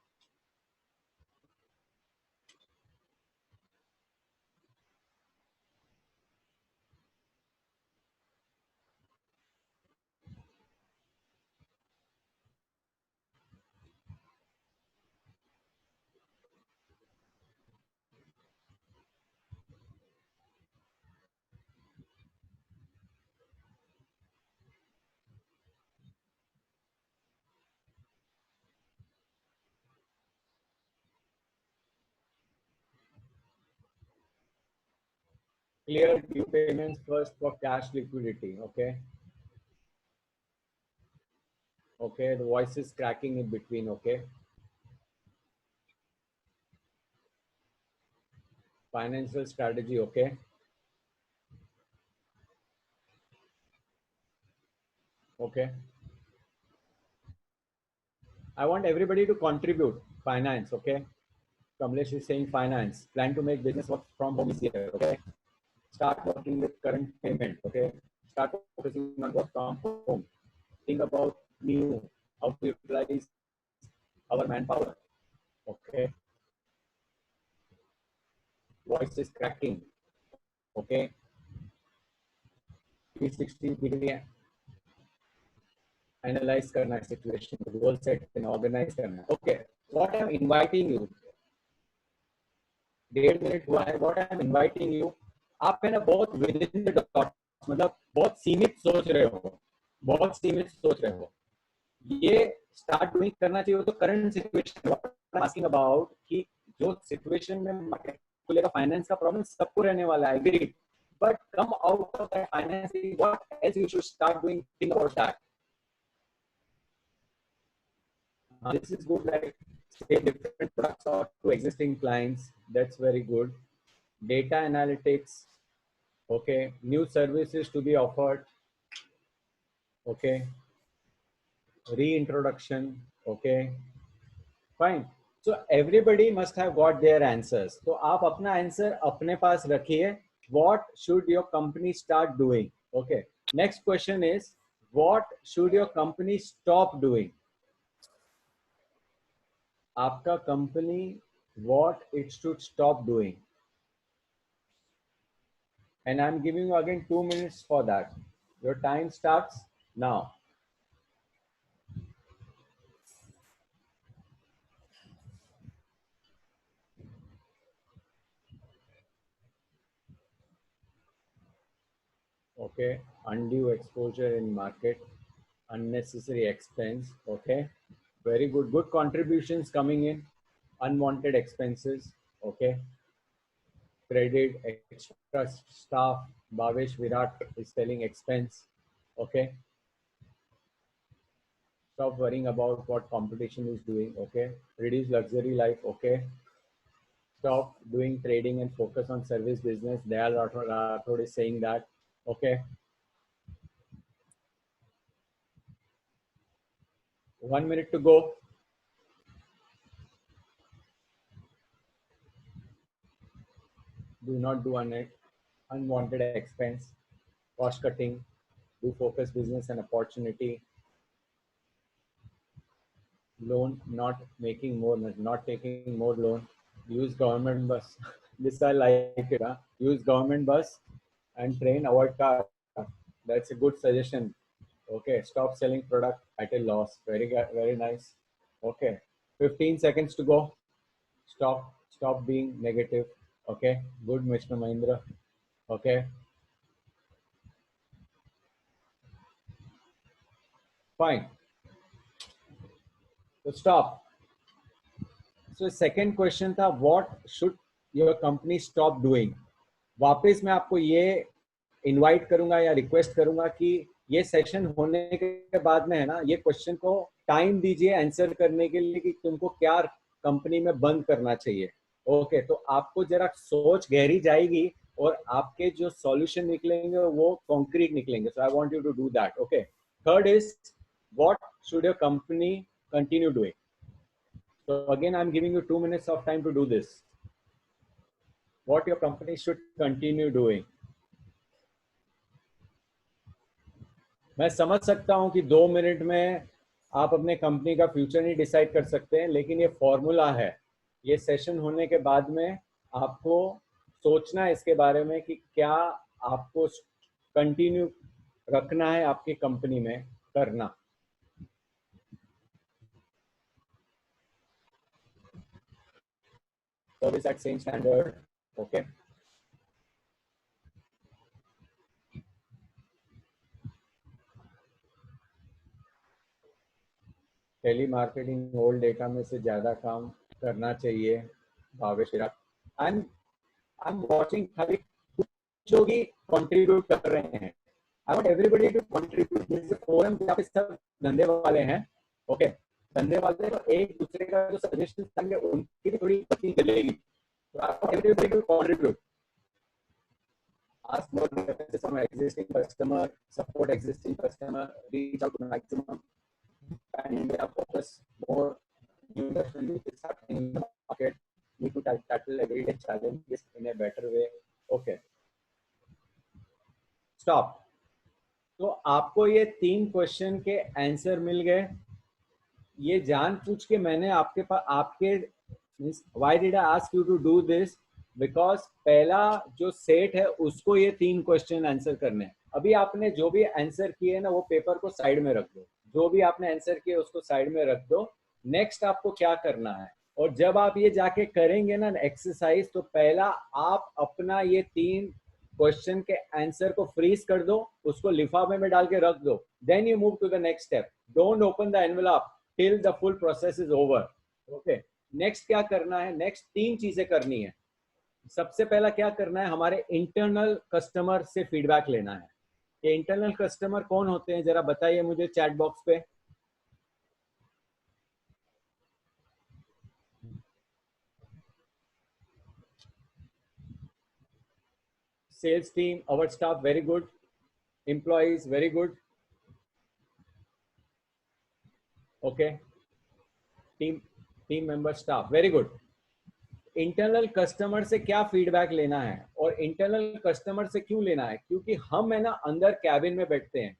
Clear due payments first for cash liquidity. Okay. Okay, the voice is cracking in between. Okay. Financial strategy. Okay. Okay. I want everybody to contribute. Finance. Okay. Kamlesh is saying finance. Plan to make business work from home easier. Okay. Start working with current payment. Okay. Start focusing on work from home. Think about new, how to utilize our manpower. Okay. Voice is cracking. Okay. 360 degree analyze करना है situation, goal set and organize करना है. Okay. What I'm inviting you, 1.5 minute हुआ है. What I'm inviting you, आप है ना बहुत within the dot, मतलब बहुत सीमित सोच रहे हो, बहुत सीमित सोच रहे हो. ये स्टार्ट डूइंग करना चाहिए तो करंट सिचुएशन आस्किंग अबाउट कि जो सिचुएशन में मार्केट को लेकर फाइनेंस का प्रॉब्लम सबको रहने वाला है. Agreed. But come out of that financing, what else you should start doing. Think about that. This is good, like say different products or to existing clients. That's very good. Data analytics. Okay. New services to be offered. Okay. Reintroduction. Okay. Fine. So everybody must have got their answers. तो आप अपना answer अपने पास रखिए. What should your company start doing? Okay. Next question is, what should your company stop doing? आपका company what it should stop doing. And I'm giving you again 2 minutes for that. Your time starts now. Okay. Undue exposure in market, unnecessary expense. Okay. Very good. Good contributions coming in. Unwanted expenses. Okay. Credit, extra staff. Bhavesh Virat is telling expense. Okay. Stop worrying about what competition is doing. Okay. Reduce luxury life. Okay. stop doing trading and focus on service business. Dayal Rathod is saying that. Okay. 1 minute to go. Do not do unwanted expense. Cost cutting. Do focus business and opportunity. Loan, not making more, not taking more loan. Use government bus. This I like it. Huh? Use government bus and train, avoid car. That's a good suggestion. Okay, stop selling product at a loss. Very nice. Okay, 15 seconds to go. Stop being negative. Okay, good, Mr. Mahindra. Okay, fine. So stop. So second question था, what should your company stop doing? वापस मैं आपको ये invite करूंगा या request करूंगा कि ये सेशन होने के बाद में है ना, ये क्वेश्चन को टाइम दीजिए आंसर करने के लिए कि तुमको क्या कंपनी में बंद करना चाहिए. ओके, तो आपको जरा सोच गहरी जाएगी और आपके जो सॉल्यूशन निकलेंगे वो कॉन्क्रीट निकलेंगे. So I want you to do that. Okay, third is what should your company continue doing. So again, I'm giving you 2 minutes of time to do this. What your company should continue doing. मैं समझ सकता हूं कि 2 minute में आप अपने company का future नहीं डिसाइड कर सकते हैं, लेकिन ये फॉर्मूला है. ये सेशन होने के बाद में आपको सोचना है इसके बारे में कि क्या आपको कंटिन्यू रखना है आपकी कंपनी में करना. Service at same standard. Okay. Telemarketing old data में से ज्यादा काम करना चाहिए. Bhavesh Virat. I am watching खाली कुछ लोग ही कंट्रीब्यूट कर रहे हैं. I want everybody to contribute. This forum पे आप सब धंधे वाले हैं. ओके, धंधे वाले तो एक दूसरे का जो सजेशन देंगे उनकी भी थोड़ी पत्नी चलेगी. So I want everybody to contribute. Ask more references from existing customer, support existing customer, reach out to maximum, and India focus more new industry which is happening in the market. Need to tackle everyday challenges in a better way. Okay. Stop. तो आपको ये 3 question के answer मिल गए. ये जान पूछ के मैंने आपके पास आपके Why did I ask you to do this? Because पहला जो सेट है उसको ये 3 क्वेश्चन आंसर करने हैं. अभी आपने जो भी आंसर किए ना वो पेपर को साइड में रख दो. जो भी आपने आंसर किए उसको साइड में रख दो. नेक्स्ट आपको क्या करना है, और जब आप ये जाके करेंगे ना एक्सरसाइज, तो पहला आप अपना ये 3 क्वेश्चन के आंसर को फ्रीज कर दो, उसको लिफाफे में डाल के रख दो. Then you move to the next step. Don't open the envelope till the full process is over. Okay, next क्या करना है? नेक्स्ट 3 चीजें करनी है. सबसे पहला क्या करना है, हमारे इंटरनल कस्टमर से फीडबैक लेना है. ये इंटरनल कस्टमर कौन होते हैं जरा बताइए मुझे चैट बॉक्स पे. Sales team, our staff, very good. Employees, very good. Okay, team member, staff, very good. Internal customer से क्या फीडबैक लेना है, और इंटरनल कस्टमर से क्यों लेना है? क्योंकि हम है ना अंदर कैबिन में बैठते हैं,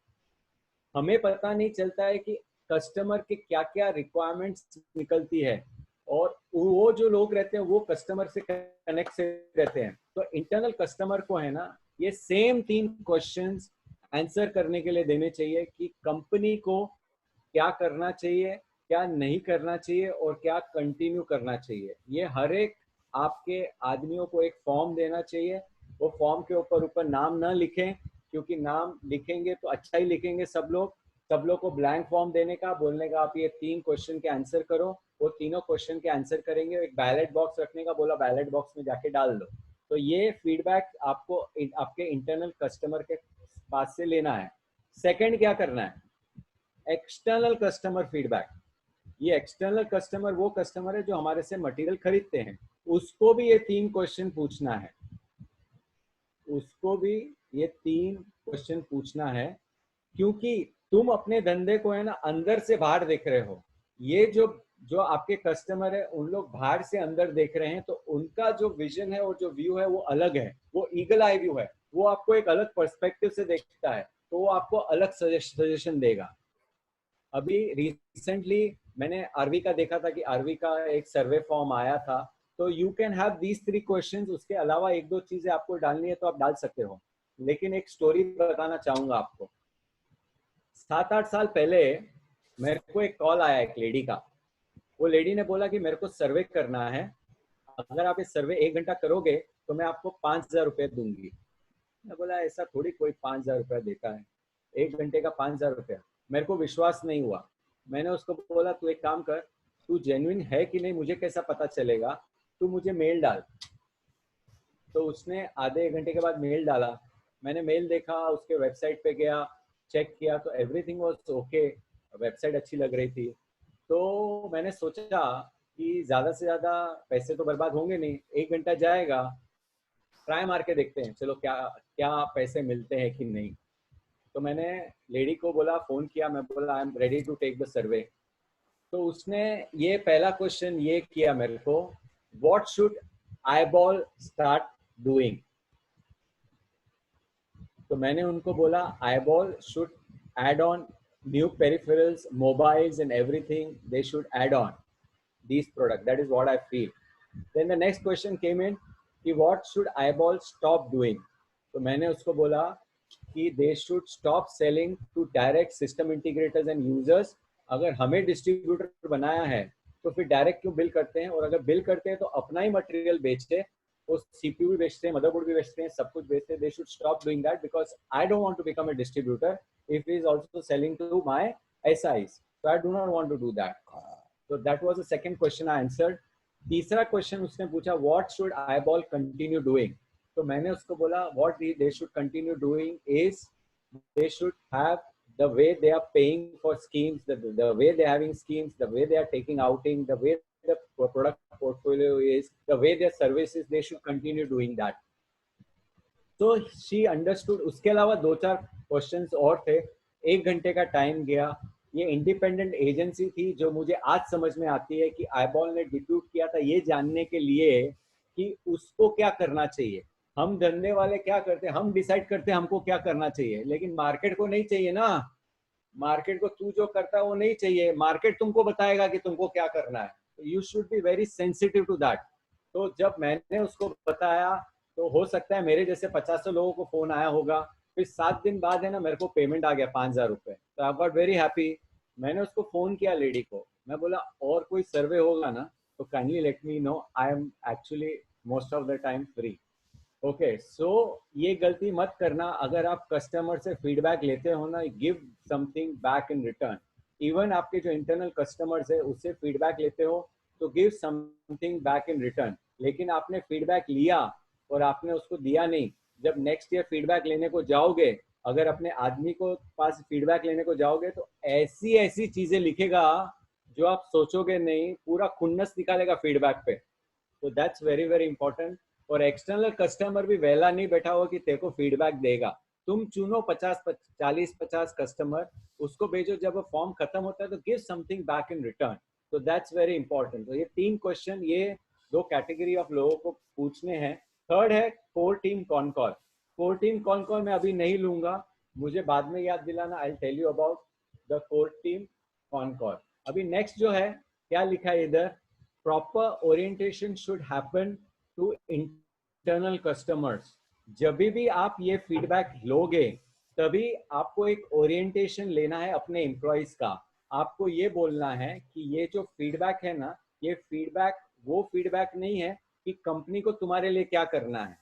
हमें पता नहीं चलता है कि कस्टमर के क्या क्या रिक्वायरमेंट्स निकलती है, और वो जो लोग रहते हैं वो कस्टमर से कनेक्ट से रहते हैं. तो इंटरनल कस्टमर को है ना ये सेम 3 क्वेश्चंस आंसर करने के लिए देने चाहिए कि कंपनी को क्या करना चाहिए, क्या नहीं करना चाहिए, और क्या कंटिन्यू करना चाहिए. ये हर एक आपके आदमियों को एक फॉर्म देना चाहिए. वो फॉर्म के ऊपर नाम ना लिखें, क्योंकि नाम लिखेंगे तो अच्छा ही लिखेंगे सब लोग को ब्लैंक फॉर्म देने का, बोलने का आप ये 3 क्वेश्चन के आंसर करो. वो तीनों क्वेश्चन के आंसर करेंगे. एक बैलेट बॉक्स रखने का बोला, बैलेट बॉक्स में जाके डाल दो. तो ये फीडबैक आपको आपके इंटरनल कस्टमर के पास से लेना है. सेकंड क्या करना है, एक्सटर्नल कस्टमर फीडबैक. ये एक्सटर्नल कस्टमर वो कस्टमर है जो हमारे से मटेरियल खरीदते हैं. उसको भी ये 3 क्वेश्चन पूछना है, उसको भी ये 3 क्वेश्चन पूछना है, क्योंकि तुम अपने धंधे को है ना अंदर से बाहर देख रहे हो। ये जो जो आपके कस्टमर है उन लोग बाहर से अंदर देख रहे हैं, तो उनका जो विजन है और जो व्यू है वो अलग है, वो ईगल आई व्यू है, वो आपको एक अलग पर्सपेक्टिव से देखता है, तो वो आपको अलग सजेशन देगा। अभी रिसेंटली मैंने आरवी का देखा था कि आरवी का एक सर्वे फॉर्म आया था, तो you can have these 3 questions, उसके अलावा 1-2 चीजें आपको डालनी है तो आप डाल सकते हो। लेकिन एक स्टोरी बताना चाहूंगा आपको। 7-8 साल पहले मेरे को एक कॉल आया एक लेडी का। वो लेडी ने बोला कि मेरे को सर्वे करना है, अगर आप इस सर्वे 1 घंटा करोगे तो मैं आपको 5,000 रुपये दूंगी। मैं बोला ऐसा थोड़ी कोई 5,000 रुपया देता है, 1 घंटे का 5,000 रुपया। मेरे को विश्वास नहीं हुआ। मैंने उसको बोला तू एक काम कर, तू जेन्युइन है कि नहीं मुझे कैसा पता चलेगा, तू मुझे मेल डाल। तो उसने आधे 1 घंटे के बाद मेल डाला। मैंने मेल देखा, उसके वेबसाइट पे गया, चेक किया तो एवरीथिंग वाज ओके, वेबसाइट अच्छी लग रही थी। तो मैंने सोचा कि ज़्यादा से ज़्यादा पैसे तो बर्बाद होंगे नहीं, 1 घंटा जाएगा, ट्राई मार के देखते हैं, चलो क्या क्या पैसे मिलते हैं कि नहीं। तो मैंने लेडी को बोला, फ़ोन किया, मैं बोला I am ready to take the survey. तो उसने ये पहला क्वेश्चन ये किया मेरे को, what should Iball start doing. तो मैंने उनको बोला Iball should add on new peripherals, mobiles and everything, they should add on these products. That is what I feel. Then the next question came in कि what should eyeball stop doing. तो मैंने उसको बोला कि they should stop selling to direct system integrators and users. अगर हमें distributor बनाया है तो फिर डायरेक्ट क्यों बिल करते हैं, और अगर बिल करते हैं तो अपना ही मटेरियल बेचते, वो सीपीयू भी बेचते हैं, मदरबोर्ड भी बेचते हैं, सब कुछ बेचते हैं। They should stop doing that because I don't want to become a distributor if he is also selling to my SIs. So I do not want to do that. So that was the second question I answered. तीसरा question उसने पूछा what should eyeball continue doing. तो मैंने उसको बोला what they should continue doing is they should have the way they are paying for schemes, the way they are having schemes, the way they are taking outing, the way the product portfolio is, the way their services, they should continue doing that. तो she understood. उसके अलावा 2-4 questions और थे। 1 घंटे का time गया। ये independent agency थी जो मुझे आज समझ में आती है कि आईबॉल ने डिप्यूट किया था ये जानने के लिए कि उसको क्या करना चाहिए। हम धंधे वाले क्या करते हैं, हम डिसाइड करते हैं हमको क्या करना चाहिए, लेकिन मार्केट को नहीं चाहिए ना। मार्केट को तू जो करता है वो नहीं चाहिए, मार्केट तुमको बताएगा कि तुमको क्या करना है। You should be very sensitive to that. तो जब मैंने उसको बताया तो हो सकता है मेरे जैसे 50 लोगों को फोन आया होगा। फिर 7 दिन बाद है ना मेरे को पेमेंट आ गया 5,000 रुपये। तो आई गॉट वेरी हैप्पी। मैंने उसको फोन किया लेडी को, मैं बोला और कोई सर्वे होगा ना तो kindly let me know, I am actually most of the time free. Okay, so ये गलती मत करना। अगर आप कस्टमर से फीडबैक लेते हो ना, give something back in return. Even आपके जो इंटरनल कस्टमर्स है उससे फीडबैक लेते हो तो give something back in return. लेकिन आपने फीडबैक लिया और आपने उसको दिया नहीं, जब नेक्स्ट ईयर फीडबैक लेने को जाओगे, अगर अपने आदमी को पास फीडबैक लेने को जाओगे तो ऐसी ऐसी चीजें लिखेगा जो आप सोचोगे नहीं, पूरा खुन्नस निकालेगा फीडबैक पे। तो दैट्स वेरी वेरी इंपॉर्टेंट। और एक्सटर्नल कस्टमर भी वेला नहीं बैठा हुआ कि तेरे को फीडबैक देगा। तुम चुनो 40-50 कस्टमर, उसको भेजो, जब वो फॉर्म खत्म होता है तो give something back in return. तो दैट्स वेरी इंपॉर्टेंट। तो ये 3 क्वेश्चन, ये 2 कैटेगरी ऑफ लोगों को पूछने हैं। थर्ड है core team con call. Core team con call मैं अभी नहीं लूंगा, मुझे बाद में याद दिलाना। I tell you about the core team con call. अभी नेक्स्ट जो है क्या लिखा है इधर, proper orientation should happen to internal customers. जब भी आप ये फीडबैक लोगे तभी आपको एक ओरिएंटेशन लेना है अपने एम्प्लॉइज का। आपको ये बोलना है कि ये जो फीडबैक है ना, ये फीडबैक वो फीडबैक नहीं है कि कंपनी को तुम्हारे लिए क्या करना है।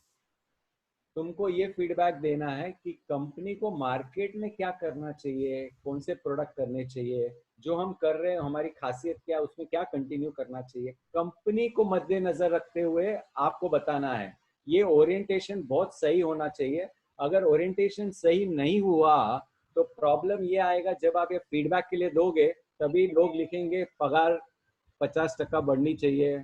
तुमको ये फीडबैक देना है कि कंपनी को मार्केट में क्या करना चाहिए, कौन से प्रोडक्ट करने चाहिए, जो हम कर रहे हैं हमारी खासियत क्या है, उसमें क्या कंटिन्यू करना चाहिए। कंपनी को मद्देनजर रखते हुए आपको बताना है। ये ओरिएंटेशन बहुत सही होना चाहिए। अगर ओरिएंटेशन सही नहीं हुआ तो प्रॉब्लम ये आएगा, जब आप ये फीडबैक के लिए दोगे तभी लोग लिखेंगे पगार 50% बढ़नी चाहिए,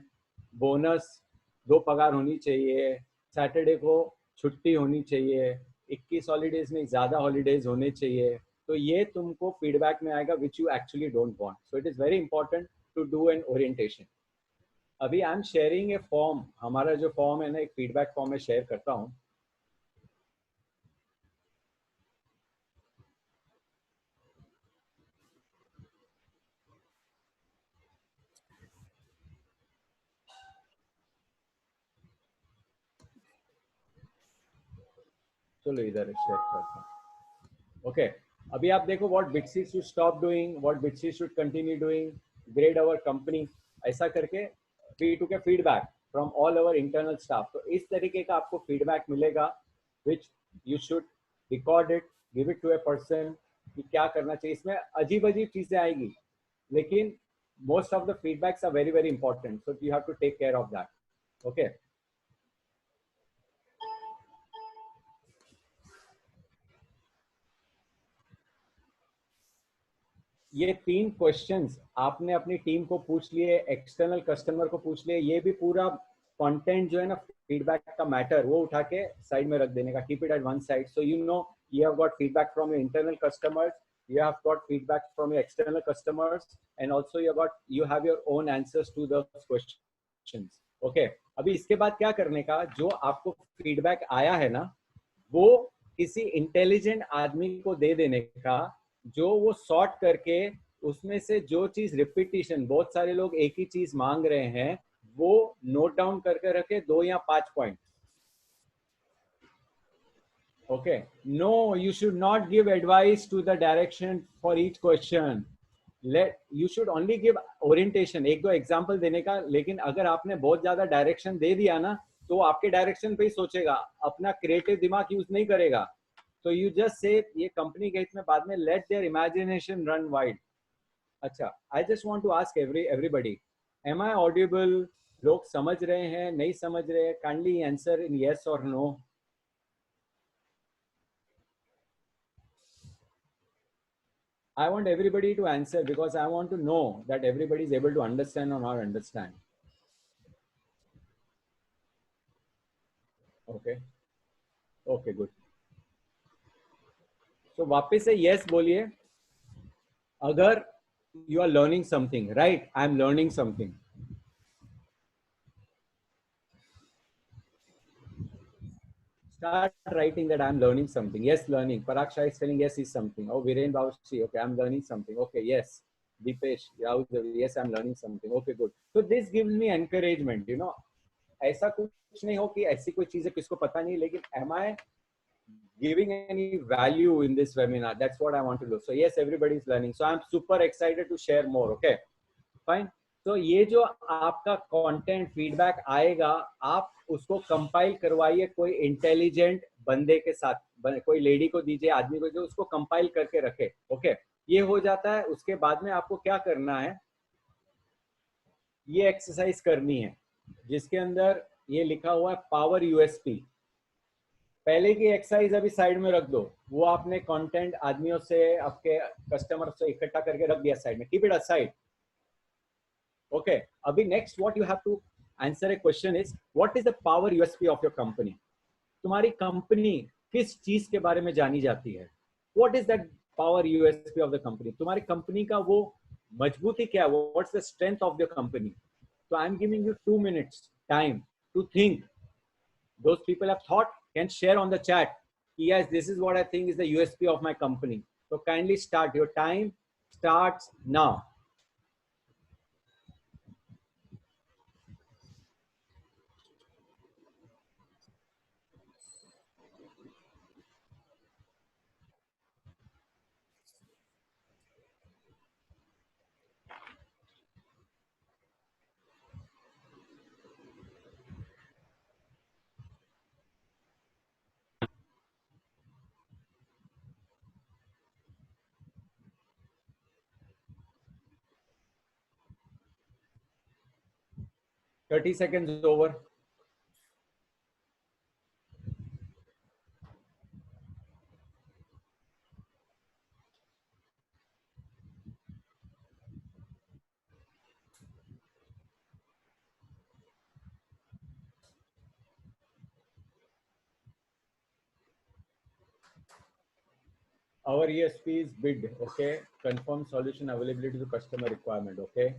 बोनस 2 पगार होनी चाहिए, सैटरडे को छुट्टी होनी चाहिए, 21 हॉलीडेज नहीं ज़्यादा हॉलीडेज होने चाहिए, तो ये तुमको फीडबैक में आएगा which you actually don't want. So it is very important to do an orientation. अभी I am sharing a form. हमारा जो फॉर्म है ना, एक फीडबैक फॉर्म में शेयर करता हूँ. चलो इधर शेयर करता हूँ. ओके, अभी आप देखो what Bitsy should stop doing, what Bitsy should continue doing, grade our company, ऐसा करके we took a feedback from all our internal staff. तो इस तरीके का आपको फीडबैक मिलेगा which you should record it, give it to a person कि क्या करना चाहिए. इसमें अजीब अजीब चीजें आएगी, लेकिन most of the feedbacks are very very important, so you have to take care of that. Okay, ये 3 क्वेश्चंस आपने अपनी टीम को पूछ लिए, एक्सटर्नल कस्टमर को पूछ लिए. ये भी पूरा कंटेंट जो है ना फीडबैक का मैटर, वो उठा के साइड में रख देने का. Keep it at one side. So you know you have got feedback from your internal customers, you have got feedback from your external customers, and also you have your own answers to those questions. Okay, अभी इसके बाद क्या करने का, जो आपको feedback आया है ना, वो किसी इंटेलिजेंट आदमी को दे देने का, जो वो सॉर्ट करके उसमें से जो चीज रिपीटिशन, बहुत सारे लोग एक ही चीज मांग रहे हैं, वो नोट डाउन करके रखे 2 या 5 point. Okay, no, you should not give advice to the direction for each question. You should only give orientation, एक दो एग्जाम्पल देने का. लेकिन अगर आपने बहुत ज्यादा डायरेक्शन दे दिया ना, तो आपके डायरेक्शन पे ही सोचेगा, अपना क्रिएटिव दिमाग यूज नहीं करेगा. तो यू जस्ट से ये कंपनी के हित में, बाद में let their imagination run wide. अच्छा, I just want to ask everybody, am I audible? लोग समझ रहे हैं, नहीं समझ रहे हैं? Kindly answer in yes or no. I want everybody to answer because I want to know that everybody is able to understand or not understand. Okay. Okay, good. So वापस से yes बोलिए. अगर you are learning something, right? I am learning something. Start writing that I am learning something. Yes, learning. Parag Shah is telling yes is something. Oh, Viren Baushi. Okay, I am learning something. Okay, yes. Deepesh, yes, I am learning something. Okay, good. So this gives me encouragement. You know, ऐसा कुछ नहीं हो कि ऐसी कोई चीज है किसको पता नहीं, लेकिन am I giving any value in this webinar? That's what I want to do. So yes, everybody is learning. So I'm super excited to share more. Okay, fine. तो ये जो आपका कंटेंट फीडबैक आएगा, आप उसको कंपाइल करवाइए कोई intelligent बंदे के साथ, कोई लेडी को दीजिए, आदमी को, जो उसको कंपाइल करके रखे. ओके, ये हो जाता है. उसके बाद में आपको क्या करना है, ये एक्सरसाइज करनी है जिसके अंदर ये लिखा हुआ है पावर यूएसपी. पहले की एक्सरसाइज अभी साइड में रख दो, वो आपने कंटेंट आदमियों से, आपके कस्टमर से इकट्ठा करके रख दिया साइड में. Keep it aside. ओके, अभी next what you have to answer a question is, what is the power USP of your company? तुम्हारी कंपनी किस चीज के बारे में जानी जाती है? What is that power USP of the company? तुम्हारी कंपनी का वो मजबूती क्या है? What's the strength of the company? So I'm giving you 2 minutes time to think. Those people have thought can share on the chat. Yes, this is what I think is the USP of my company. So kindly start. Your time starts now. Thirty seconds over. Our USP is bid, okay? Confirm solution availability to customer requirement, okay?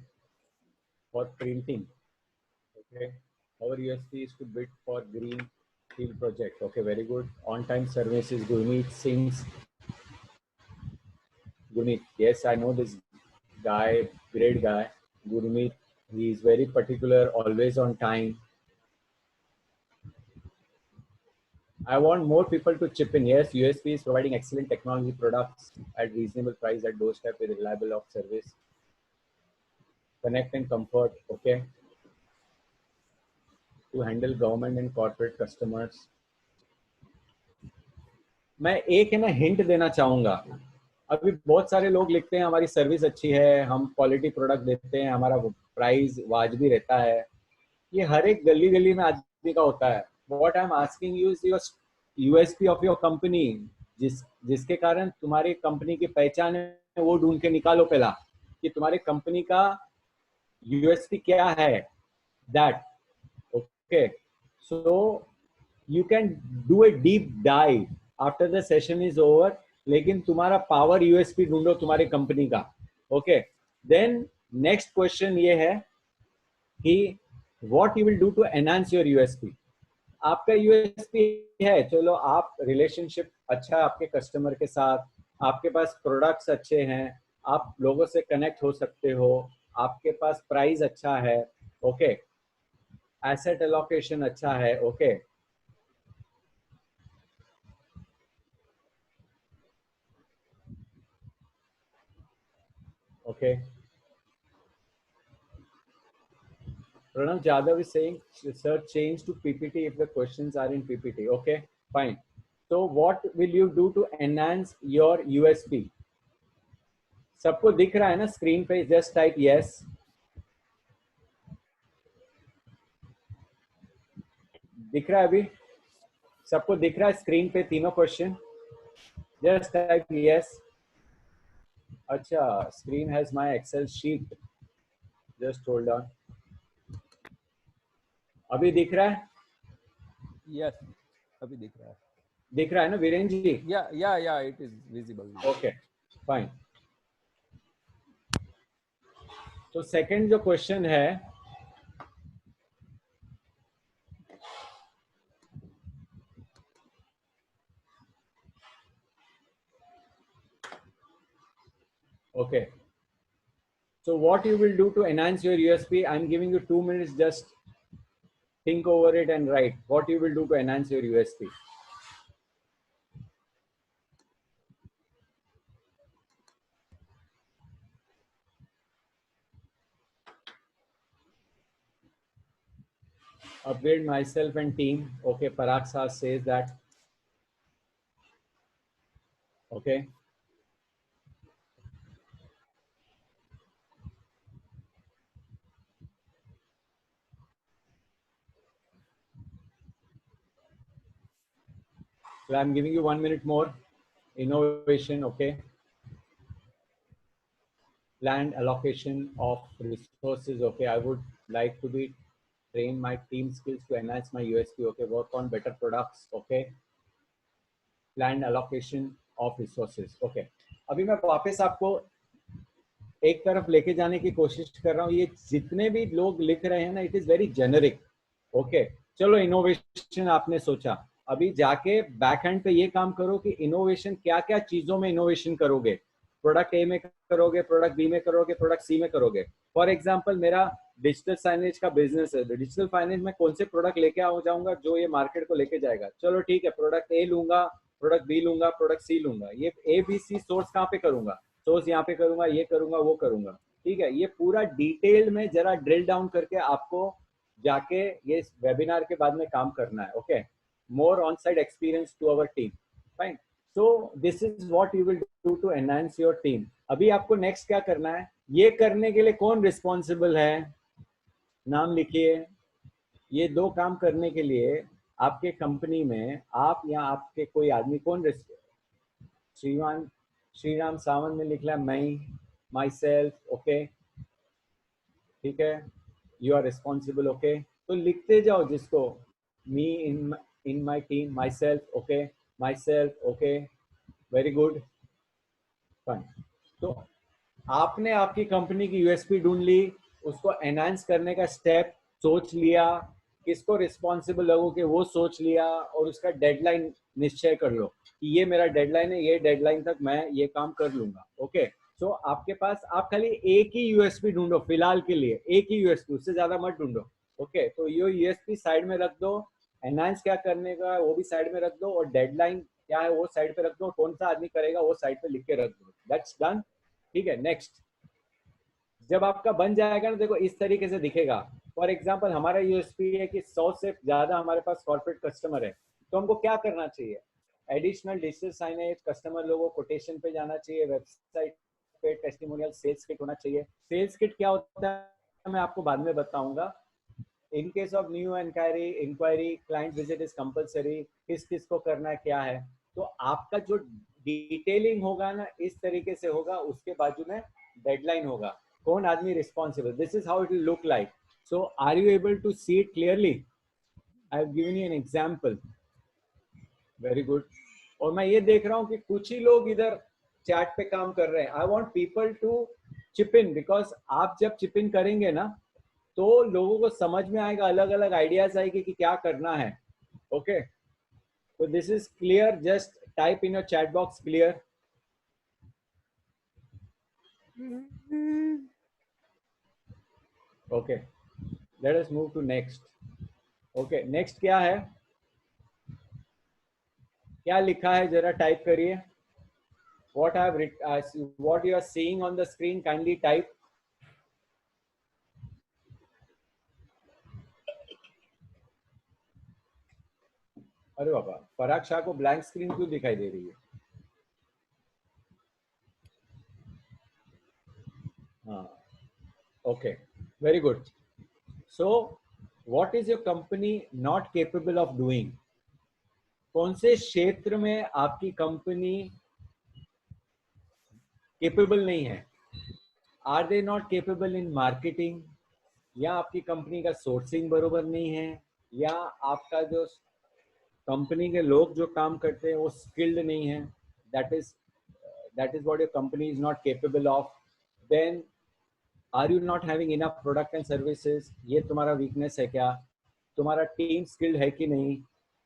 For printing, okay? Our USP is to bid for green field project, okay? Very good. On-time services, Gurmeet Singh's. Gurmeet, yes, I know this guy, great guy. Gurmeet, he is very particular, always on time. I want more people to chip in. Yes, USP is providing excellent technology products at reasonable price at doorstep with reliable of service. Connect and comfort, okay? To handle government and corporate customers. मैं एक है ना hint देना चाहूंगा. अभी बहुत सारे लोग लिखते हैं हमारी सर्विस अच्छी है, हम क्वालिटी प्रोडक्ट देते हैं, हमारा प्राइस वाजबी रहता है. ये हर एक गली गली में आदमी का होता है. What I am asking you is your USP of your company, जिसके कारण तुम्हारी कंपनी की पहचान है, वो ढूंढ के निकालो पहला कि तुम्हारी कंपनी का यूएसपी क्या है. That okay, so you can do a deep dive after the session is over, लेकिन तुम्हारा पावर यूएसपी ढूंढो तुम्हारी कंपनी का. ओके, देन नेक्स्ट क्वेश्चन ये है कि what you will do to enhance your USP. आपका यूएसपी है, चलो आप रिलेशनशिप अच्छा है आपके कस्टमर के साथ, आपके पास प्रोडक्ट्स अच्छे हैं, आप लोगों से कनेक्ट हो सकते हो, आपके पास प्राइस अच्छा है, ओके, एसेट एलोकेशन अच्छा है, okay. Okay. Pranav Jadhav is saying, sir, change to PPT if the questions are in PPT. Okay, fine. So what will you do to enhance your USP? सबको दिख रहा है ना screen पे? Just type yes. दिख रहा है अभी? सबको दिख रहा है स्क्रीन पे तीनों क्वेश्चन? Just type yes. अच्छा, screen has my Excel sheet. Just hold on. अभी दिख रहा है? Yes, अभी दिख रहा है. दिख रहा है ना Virendra ji? Yeah, it is visible. Okay, fine. तो सेकंड जो क्वेश्चन है, okay, so what you will do to enhance your USP? I'm giving you 2 minutes, just think over it and write what you will do to enhance your USP. Upgrade myself and team. Okay, Parag Sah says that. Okay. So I'm giving you 1 minute more. Innovation, okay. Planned allocation of resources, okay. I would like to be train my team skills to enhance my USP, okay. Work on better products, okay. Planned allocation of resources, okay. अभी मैं वापस आपको एक तरफ लेके जाने की कोशिश कर रहा हूँ. ये जितने भी लोग लिख रहे हैं ना, it is very generic, okay. चलो इनोवेशन आपने सोचा, अभी जाके बैक हैंड पे ये काम करो कि इनोवेशन क्या क्या चीजों में इनोवेशन करोगे. प्रोडक्ट ए में करोगे, प्रोडक्ट बी में करोगे, प्रोडक्ट सी में करोगे. फॉर एग्जांपल मेरा डिजिटल साइनेज का बिजनेस है, डिजिटल फाइनेंस में कौन से प्रोडक्ट लेके आ जाऊंगा जो ये मार्केट को लेके जाएगा. चलो ठीक है, प्रोडक्ट ए लूंगा, प्रोडक्ट बी लूंगा, प्रोडक्ट सी लूंगा. ये ए बी सी सोर्स कहाँ पे करूंगा? सोर्स यहाँ पे करूंगा, ये करूंगा, वो करूंगा. ठीक है, ये पूरा डिटेल में जरा ड्रिल डाउन करके आपको जाके ये वेबिनार के बाद में काम करना है. Okay, more on side experience to our team. Fine. So this is what you will do to enhance your team. अभी आपको नेक्स्ट क्या करना है, ये करने के लिए कौन रिस्पॉन्सिबल है? नाम लिखिए. ये दो काम करने के लिए आपके कंपनी में आप या आपके कोई आदमी कौन? श्रीराम सावंत ने लिखा मैं, माई सेल्फ, ओके. ठीक है, यू आर रिस्पॉन्सिबल, ओके. तो लिखते जाओ जिसको, me in my team, myself, okay, myself, okay, very good. Fine. तो आपने आपकी कंपनी की यूएसपी ढूंढ ली, उसको एनहांस करने का स्टेप सोच लिया, किसको रिस्पॉन्सिबल लगोगे वो सोच लिया, और उसका डेडलाइन निश्चय कर लो कि ये मेरा डेडलाइन है, ये डेडलाइन तक मैं ये काम कर लूंगा. ओके, तो आपके पास आप खाली एक ही यूएसपी ढूंढो फिलहाल के लिए, एक ही यूएसपी, उससे ज्यादा मत ढूंढो. ओके, तो ये यूएसपी साइड में रख दो, एनहांस क्या करने का वो भी साइड में रख दो, और डेडलाइन क्या है वो साइड पे रख दो, कौन सा आदमी करेगा वो साइड पे लिख के रख दो. That's done. ठीक है, नेक्स्ट. जब आपका बन जाएगा ना, देखो इस तरीके से दिखेगा. फॉर एग्जांपल हमारा यूएसपी है कि 100 से ज्यादा हमारे पास कॉर्पोरेट कस्टमर है, तो हमको क्या करना चाहिए? एडिशनल डिजिटल साइनेज, कस्टमर लोगों कोटेशन पे जाना चाहिए, वेबसाइट पे टेस्टिमोनियल सेल्स किट होना चाहिए. सेल्स किट क्या होता है मैं आपको बाद में बताऊंगा. In case of new inquiry client visit is compulsory, किस किस को करना है क्या है. तो आपका जो डिटेलिंग होगा ना इस तरीके से होगा, उसके बाजू में डेडलाइन होगा, कौन आदमी responsible. This is how it will look like. So are you able to see it clearly? I have given you an example. Very good. और मैं ये देख रहा हूँ कि कुछ ही लोग इधर चैट पे काम कर रहे हैं. I want people to chip in, because आप जब चिप इन करेंगे ना तो लोगों को समझ में आएगा, अलग अलग आइडियाज आएंगे कि क्या करना है. Okay, so this is clear. Just type in your chat box clear. Okay, let us move to next. Okay, next क्या है, क्या लिखा है जरा टाइप करिए. What I have written, what you are seeing on the screen, kindly type. अरे बाबा, पराग शाह को blank screen क्यों दिखाई दे रही है? हाँ, okay, very good. So what is your company not capable of doing? कौन से क्षेत्र में आपकी कंपनी केपेबल नहीं है? Are they not capable in marketing, या आपकी कंपनी का सोर्सिंग बरोबर नहीं है, या आपका जो कंपनी के लोग जो काम करते हैं वो स्किल्ड नहीं है. That is what your company is not capable of. Then are you not having enough product and services, ये तुम्हारा वीकनेस है क्या? तुम्हारा टीम स्किल्ड है कि नहीं?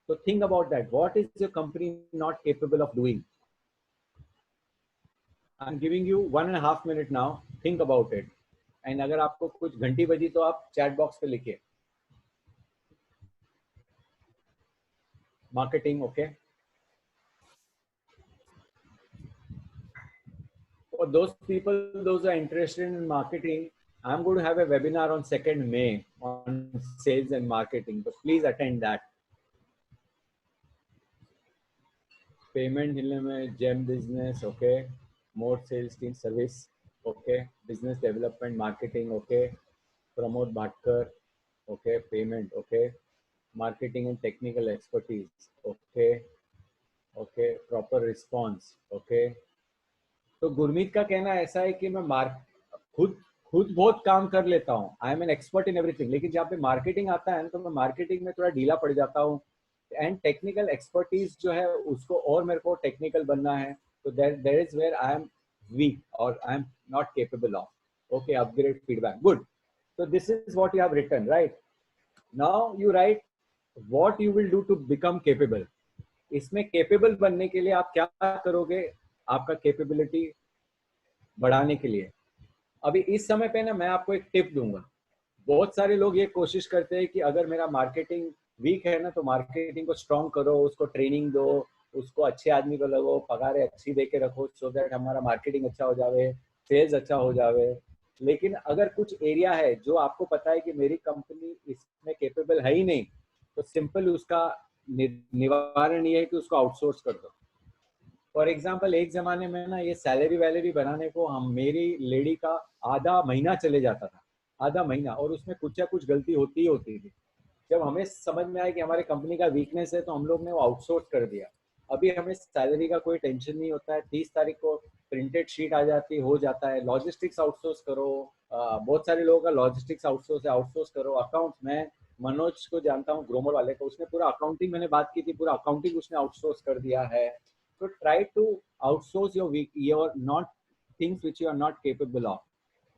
तो think about that. What is your company not capable of doing? I am giving you 1.5 minute now, think about it. And अगर आपको कुछ घंटी बजी तो आप चैट बॉक्स पे लिखिए. Marketing, okay. For those people, those are interested in marketing, I'm going to have a webinar on 2nd May on sales and marketing. So please attend that. Payment हिलने में gem business, okay. More sales team service, okay. Business development, marketing, okay. Pramod Bhatkar, okay. Payment, okay. Marketing and technical expertise, okay. Okay. Proper response, okay. तो गुरमीत का कहना ऐसा है कि मैं खुद बहुत काम कर लेता हूँ, I am an expert in everything, लेकिन जहाँ पे मार्केटिंग आता है तो मैं मार्केटिंग में थोड़ा ढीला पड़ जाता हूँ. एंड टेक्निकल एक्सपर्टीज जो है उसको और मेरे को टेक्निकल बनना है, तो there is where I am weak or I am not capable of. Okay, upgrade feedback, good. So this is what you have written, right? Now you write what you will do to become capable. इसमें capable बनने के लिए आप क्या करोगे आपका capability बढ़ाने के लिए? अभी इस समय पे ना मैं आपको एक टिप दूंगा. बहुत सारे लोग ये कोशिश करते हैं कि अगर मेरा मार्केटिंग वीक है ना तो मार्केटिंग को स्ट्रॉन्ग करो, उसको ट्रेनिंग दो, उसको अच्छे आदमी को लगो, पगारें अच्छी दे के रखो, सो दैट हमारा मार्केटिंग अच्छा हो जावे, सेल्स अच्छा हो जावे. लेकिन अगर कुछ एरिया है जो आपको पता है कि मेरी कंपनी इसमें केपेबल है ही नहीं, तो सिंपल उसका निवारण ये है कि उसको आउटसोर्स कर दो. फॉर एग्जाम्पल एक जमाने में ना ये सैलरी वैलरी बनाने को मेरी लेडी का आधा महीना चले जाता था, आधा महीना, और उसमें कुछ या कुछ गलती होती ही होती थी. जब हमें समझ में आया कि हमारे कंपनी का वीकनेस है तो हम लोग ने वो आउटसोर्स कर दिया. अभी हमें सैलरी का कोई टेंशन नहीं होता है. 30 तारीख को प्रिंटेड शीट आ जाती हो जाता है. लॉजिस्टिक्स आउटसोर्स करो, बहुत सारे लोगों का लॉजिस्टिक्स आउटसोर्स करो. अकाउंट्स, मैं मनोज को जानता हूँ ग्रोमर वाले को, उसने पूरा अकाउंटिंग, मैंने बात की थी, पूरा अकाउंटिंग उसने आउटसोर्स कर दिया है. So try to outsource your not things which you are not capable of.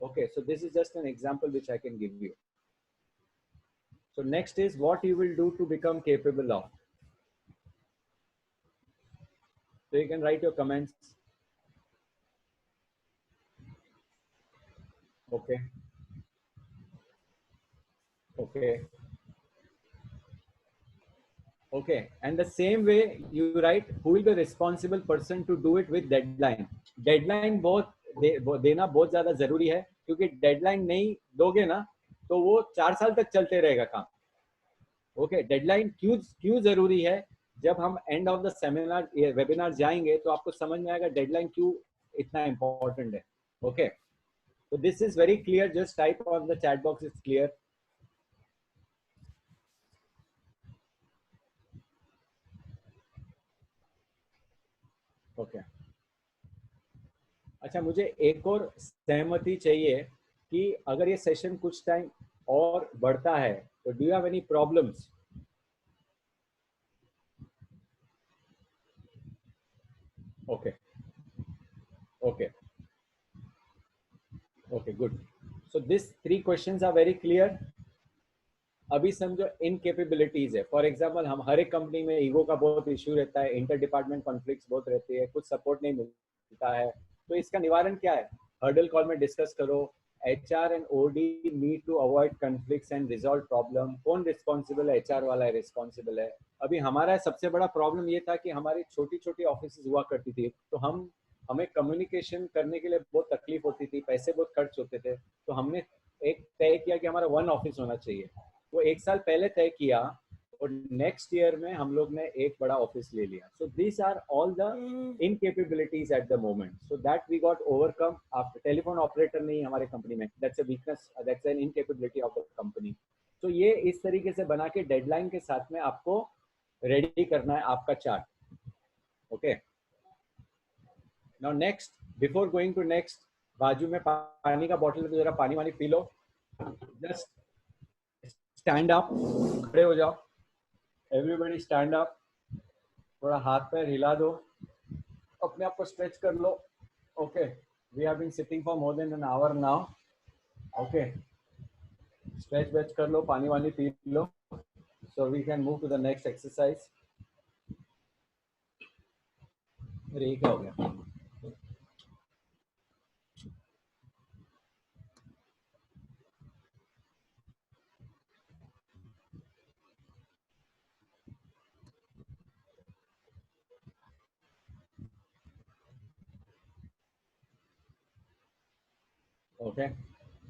Okay, so this is just an example which I can give you. So next is what you will do to become capable of. So you can write your comments. Okay. Okay. Okay. And the same way you write who will be the responsible person to do it with deadline. Deadline देना बहुत ज्यादा जरूरी है क्योंकि deadline नहीं दोगे ना तो वो 4 साल तक चलते रहेगा काम. ओके, डेडलाइन क्यों जरूरी है. जब हम end of the seminar webinar जाएंगे तो आपको समझ में आएगा डेडलाइन क्यों इतना इंपॉर्टेंट है. Okay, so this is very clear. Just type on the chat box. It's clear. Okay. अच्छा, मुझे एक और सहमति चाहिए कि अगर ये सेशन कुछ टाइम और बढ़ता है तो do you have any problems. Okay. Okay. Okay, good. So this 3 questions are very clear. अभी समझो इनकेपेबिलिटीज है. फॉर एग्जांपल हम हर एक कंपनी में ईगो का बहुत इश्यू रहता है, इंटर डिपार्टमेंट कॉन्फ्लिक्ट्स बहुत रहती है, कुछ सपोर्ट नहीं मिलता है. तो इसका निवारण क्या है. हर्डल कॉल में डिस्कस करो. HR and OD need to avoid conflicts and resolve problem. कौन रिस्पॉन्सिबल है. एचआर वाला है रिस्पॉन्सिबल है. अभी हमारा सबसे बड़ा प्रॉब्लम ये था कि हमारी छोटी छोटी ऑफिस हुआ करती थी तो हमें कम्युनिकेशन करने के लिए बहुत तकलीफ होती थी, पैसे बहुत खर्च होते थे. तो हमने एक तय किया कि हमारा 1 ऑफिस होना चाहिए. वो 1 साल पहले तय किया और नेक्स्ट ईयर में हम लोग ने एक बड़ा ऑफिस ले लिया. So this are all the incapabilities at the moment. So that we got overcome. After telephone operator नहीं हमारे कंपनी में, that's a weakness, that's an incapability of the company. तो ये इस तरीके से बना के डेडलाइन के साथ में आपको रेडी करना है आपका chart. Okay, now next, before going to next, बाजू में पानी का बॉटल तो जरा पानी वानी पी लो. जस्ट स्टैंड अप, खड़े हो जाओ. Everybody stand up. थोड़ा हाथ पैर हिला दो, अपने आप को स्ट्रेच कर लो. Okay, we have been sitting for more than an hour now. Okay, stretch वेच कर लो, पानी वानी पी लो. So we can move to the next exercise. अरे ये क्या हो गया. ओके,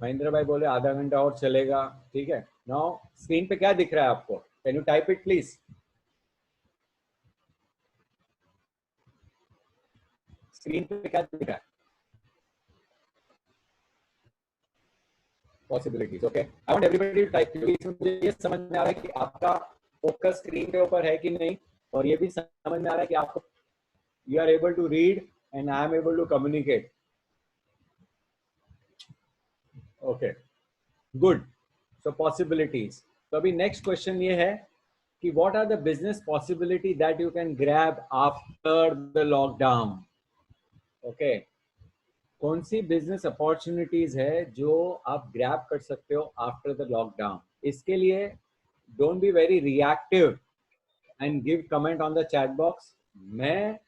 महेंद्र भाई बोले आधा घंटा और चलेगा. ठीक है. नाउ स्क्रीन पे क्या दिख रहा है आपको. Can you type it please. Screen पे क्या दिख रहा है. Possibilities. Okay, I want everybody to type क्योंकि मुझे ये समझ में आ रहा है कि आपका फोकस स्क्रीन के ऊपर है कि नहीं, और ये भी समझ में आ रहा है कि आपको you are able to read and I am able to communicate. Okay, good. So possibilities. तो अभी नेक्स्ट क्वेश्चन ये है कि what are the business possibility that you can grab after the lockdown. Okay, कौन सी बिजनेस अपॉर्चुनिटीज है जो आप ग्रैब कर सकते हो आफ्टर द लॉकडाउन. इसके लिए don't be very reactive and give comment on the chat box. मैं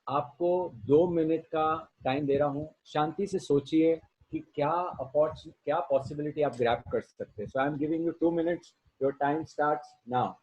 आपको 2 मिनट का टाइम दे रहा हूँ. शांति से सोचिए कि क्या पॉसिबिलिटी आप ग्रैब कर सकते हैं. So I am giving you 2 minutes. Your time starts now.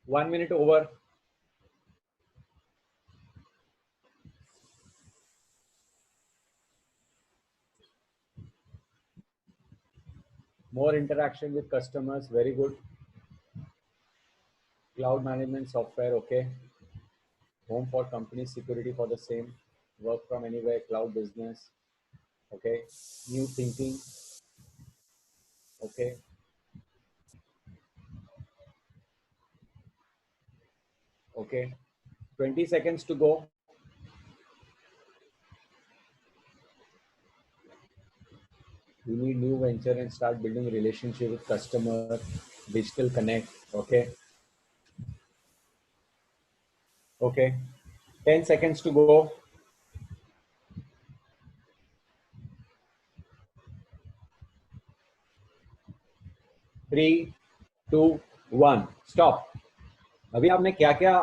1 minute over. More interaction with customers, very good. Cloud management software, okay. Home for company, security for the same. Work from anywhere, cloud business, okay. New thinking, okay. Okay. 20 seconds to go. You need new venture and start building relationship with customer, digital connect, okay. Okay. 10 seconds to go. Three, two, one. Stop. अभी आपने क्या क्या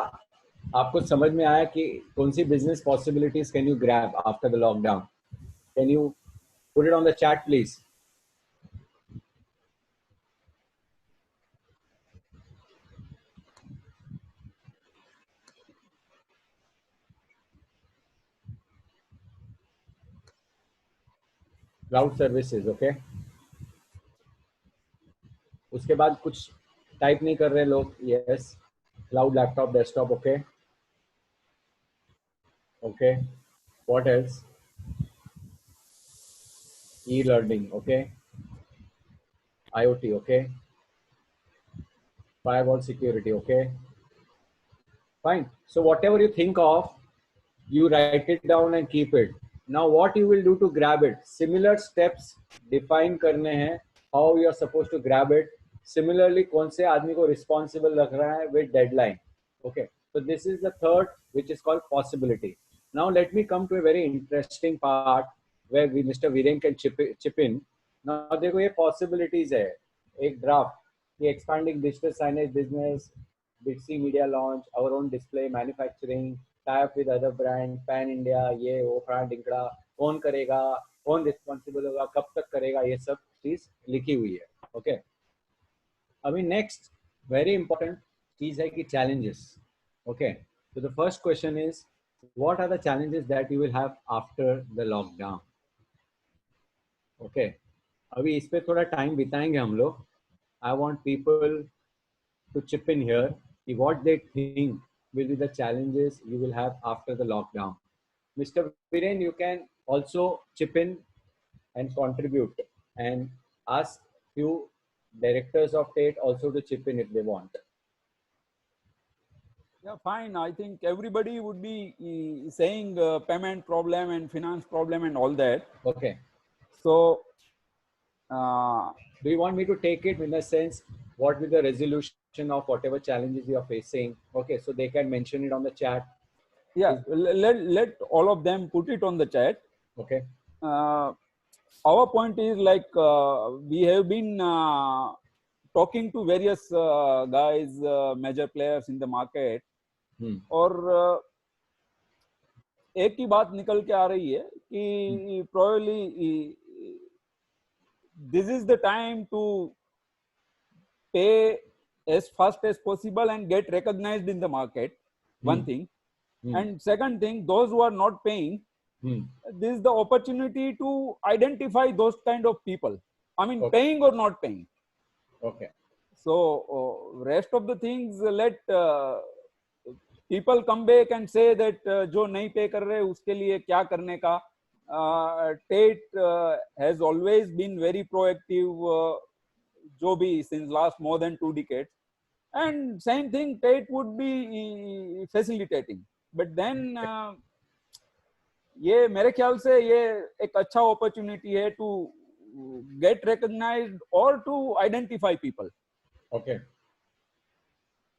आपको समझ में आया कि कौन सी business possibilities can you grab after the lockdown? Can you put it on the chat please? Cloud services, okay. उसके बाद कुछ टाइप नहीं कर रहे लोग. Yes. Cloud laptop, desktop, okay. Okay. What else? E-learning, okay. IoT, okay. Firewall security, okay. Fine. So whatever you think of, you write it down and keep it. Now what you will do to grab it? Similar steps define करने हैं. How you are supposed to grab it. Similarly, कौन से आदमी को responsible रख रहा है with deadline. Okay. So this is the third, which is called possibility. Now let me come to a very interesting part where Mr. Viren can chip in. Now देखो ये possibilities है. एक draft. The expanding digital signage business, Bitsy media launch, our own display, manufacturing, tie up with other brand, pan India, ये वो फलाना ढिंकड़ा, कौन करेगा, कौन रिस्पॉन्सिबल होगा, कब तक करेगा, ये सब चीज लिखी हुई है. ओके. अभी नेक्स्ट वेरी इंपॉर्टेंट चीज है कि challenges. Okay. So the first question is, what are the challenges that you will have after the lockdown? Okay. अभी इस पे थोड़ा टाइम बिताएंगे हम लोग. I want people to chip in here. What they think will be the challenges you will have after the lockdown. Mr. Viren, you can also chip in and contribute and ask few directors of Tate also to chip in if they want. Yeah, fine. I think everybody would be saying payment problem and finance problem and all that. Okay. So, do you want me to take it in a sense, what will the resolution of whatever challenges you are facing? Okay, so they can mention it on the chat. Yeah, let all of them put it on the chat. Okay. Our point is like we have been talking to various guys, major players in the market. और एक ही बात निकल के आ रही है कि probably this is the time to pay as fast as possible and get recognized in the market. One thing. And second thing, those who are not paying, this is the opportunity to identify those kind of people. I mean, Okay. Paying or not paying. Okay. So rest of the things, let people come back and say that जो नहीं pay कर रहे उसके लिए क्या करने का. Tate has always been very proactive, जो भी since last more than 2 decades. And same thing, Tate would be facilitating. But then ये मेरे ख्याल से ये एक अच्छा opportunity है to get recognized or to identify people. Okay.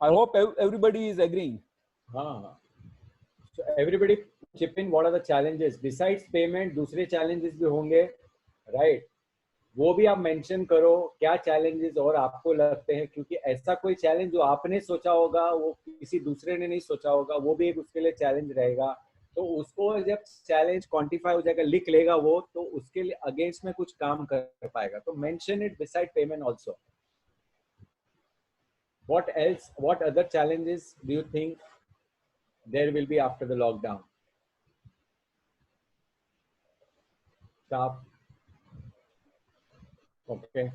I hope everybody is agreeing. So everybody chip in. What are the challenges besides payment? दूसरे challenges भी होंगे, right? वो भी आप मेंशन करो क्या challenges और आपको लगते हैं, क्योंकि ऐसा कोई challenge जो आपने सोचा होगा वो किसी दूसरे ने नहीं सोचा होगा, वो भी एक उसके लिए challenge रहेगा. तो उसको जब challenge quantify हो जाएगा, लिख लेगा वो, तो उसके लिए against में कुछ काम कर पाएगा. तो mention it beside payment also. What else? What other challenges do you think there will be after the lockdown? Staff. Okay.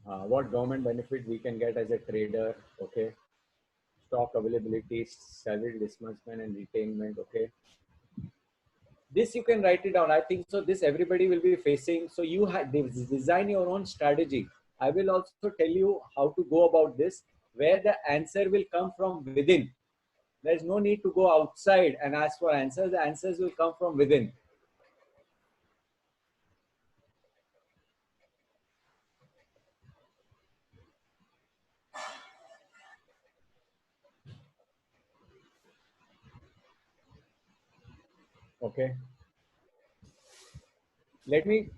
What government benefit we can get as a trader? Okay. Stock availability, salary disbursement and retainment. Okay. This you can write it down. I think so. This everybody will be facing. So you design your own strategy. I will also tell you how to go about this, where the answer will come from within. There's no need to go outside and ask for answers. The answers will come from within. Okay. Let me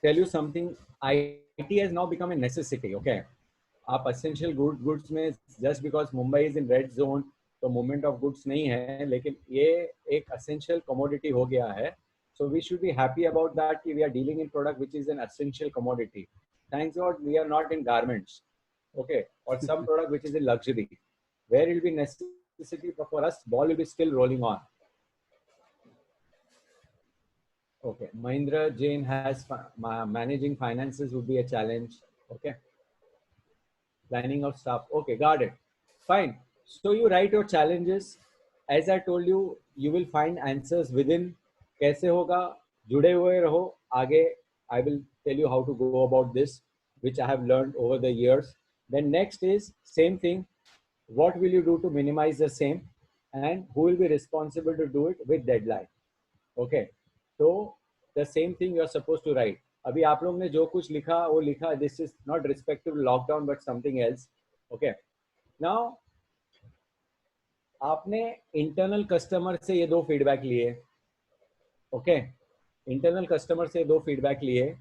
tell you something. IT has now become a necessity. Okay. आप essential goods में just because Mumbai is in red zone तो movement of goods नहीं है, लेकिन ये एक essential commodity हो गया है. So we should be happy about that कि we are dealing in product which is an essential commodity. Thanks God we are not in garments. Okay. Or some product which is a luxury. Where it will be necessity for us, ball will be still rolling on. Okay. Mahindra Jain has managing finances would be a challenge. Okay. Planning of staff. Okay, got it. Fine. So you write your challenges. As I told you, you will find answers within. कैसे होगा? जुड़े हुए रहो. आगे I will tell you how to go about this, which I have learned over the years. Then next is same thing. What will you do to minimize the same? And who will be responsible to do it with deadline? Okay. So the same thing you are supposed to write. अभी आप लोग ने जो कुछ लिखा वो लिखा. This is not respective to lockdown but something else. Okay. Now आपने इंटरनल कस्टमर से ये दो फीडबैक लिए. ओके. इंटरनल कस्टमर से दो फीडबैक लिए.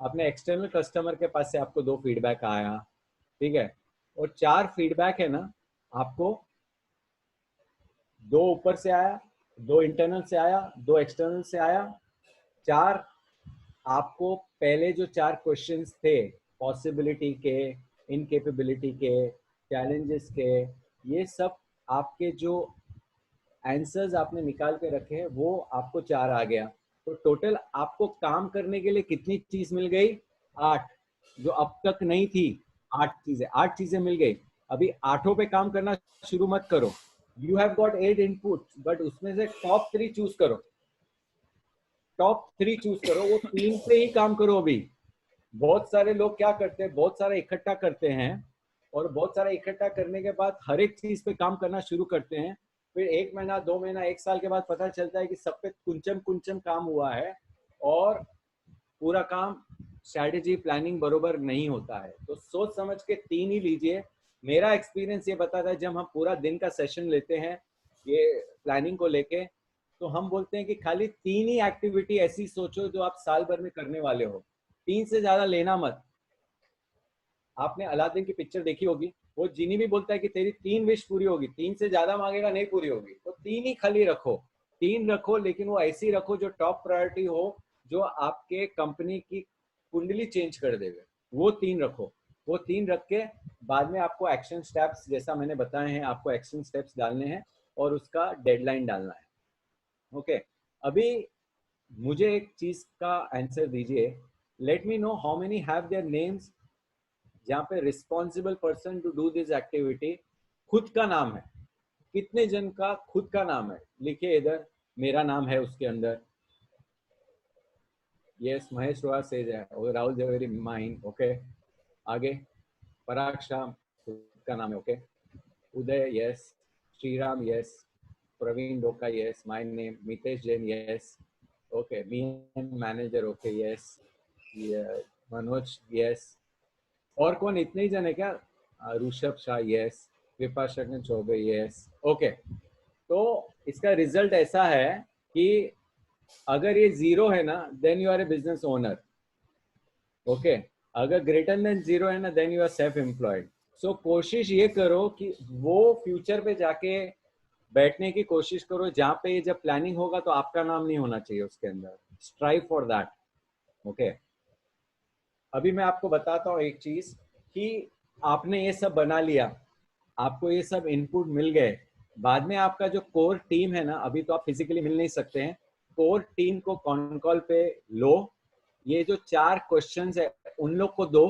आपने एक्सटर्नल कस्टमर के पास से आपको दो फीडबैक आया. ठीक है. और 4 फीडबैक है ना, आपको 2 ऊपर से आया, 2 इंटरनल से आया, 2 एक्सटर्नल से आया. 4 आपको पहले जो 4 क्वेश्चंस थे पॉसिबिलिटी के, इनकेपेबिलिटी के, चैलेंजेस के, ये सब आपके जो आंसर्स आपने निकाल के रखे हैं वो आपको 4 आ गया. तो टोटल आपको काम करने के लिए कितनी चीज मिल गई? 8. जो अब तक नहीं थी 8 चीजें मिल गई. अभी 8 पे काम करना शुरू मत करो. You have got 8 input but उसमें से टॉप 3 चूज करो. टॉप 3 चूज करो. वो 3 पे ही काम करो. अभी बहुत सारे लोग क्या करते हैं, बहुत सारा इकट्ठा करते हैं और बहुत सारा इकट्ठा करने के बाद हर एक चीज पे काम करना शुरू करते हैं. फिर 1 महीना 2 महीना 1 साल के बाद पता चलता है कि सब पे कुंचम काम हुआ है और पूरा काम स्ट्रैटेजी प्लानिंग बरोबर नहीं होता है. तो सोच समझ के 3 ही लीजिए. मेरा एक्सपीरियंस ये बताता है, जब हम पूरा दिन का सेशन लेते हैं ये प्लानिंग को लेके, तो हम बोलते हैं कि खाली 3 ही एक्टिविटी ऐसी सोचो जो आप साल भर में करने वाले हो. 3 से ज्यादा लेना मत. आपने अलादीन की पिक्चर देखी होगी, वो जीनी भी बोलता है कि तेरी 3 विश पूरी होगी, 3 से ज्यादा मांगेगा नहीं पूरी होगी. तो 3 ही खाली रखो. 3 रखो, लेकिन वो ऐसी रखो जो टॉप प्रायोरिटी हो, जो आपके कंपनी की कुंडली चेंज कर देगा. वो 3 रखो. वो 3 रख के बाद में आपको एक्शन स्टेप्स, जैसा मैंने बताए हैं, आपको एक्शन स्टेप्स डालने हैं और उसका डेडलाइन डालना है. ओके. अभी मुझे एक चीज का आंसर दीजिए. Let me know how many have their names जहाँ पे responsible person to do this activity खुद का नाम है. कितने जन का खुद का नाम है? लिखिए इधर. मेरा नाम है उसके अंदर. यस, महेश रोहा सेज है. राहुल जवेरी माइन. ओके. आगे पराग शाह खुद का नाम है. ओके. उदय यस. श्रीराम यस. प्रवीण डोका yes. My name. Mitesh Jain yes. Okay. Me manager. Okay yes. Manoj yes. और कौन? इतने ही जन है क्या? ऋषभ शाह यस. कृपा शरण चौबे यस. ओके. तो इसका रिजल्ट ऐसा है कि अगर ये 0 है ना, then you are a business owner. Okay. अगर ग्रेटर देन 0 है ना, then you are self employed. So कोशिश ये करो कि वो फ्यूचर पे जाके बैठने की कोशिश करो जहाँ पे जब प्लानिंग होगा तो आपका नाम नहीं होना चाहिए उसके अंदर. Strive for that. ओके. अभी मैं आपको बताता हूँ एक चीज कि आपने ये सब बना लिया, आपको ये सब इनपुट मिल गए, बाद में आपका जो कोर टीम है ना, अभी तो आप फिजिकली मिल नहीं सकते हैं, कोर टीम को कॉन कॉल पे लो, ये जो 4 क्वेश्चंस है उन लोग को दो,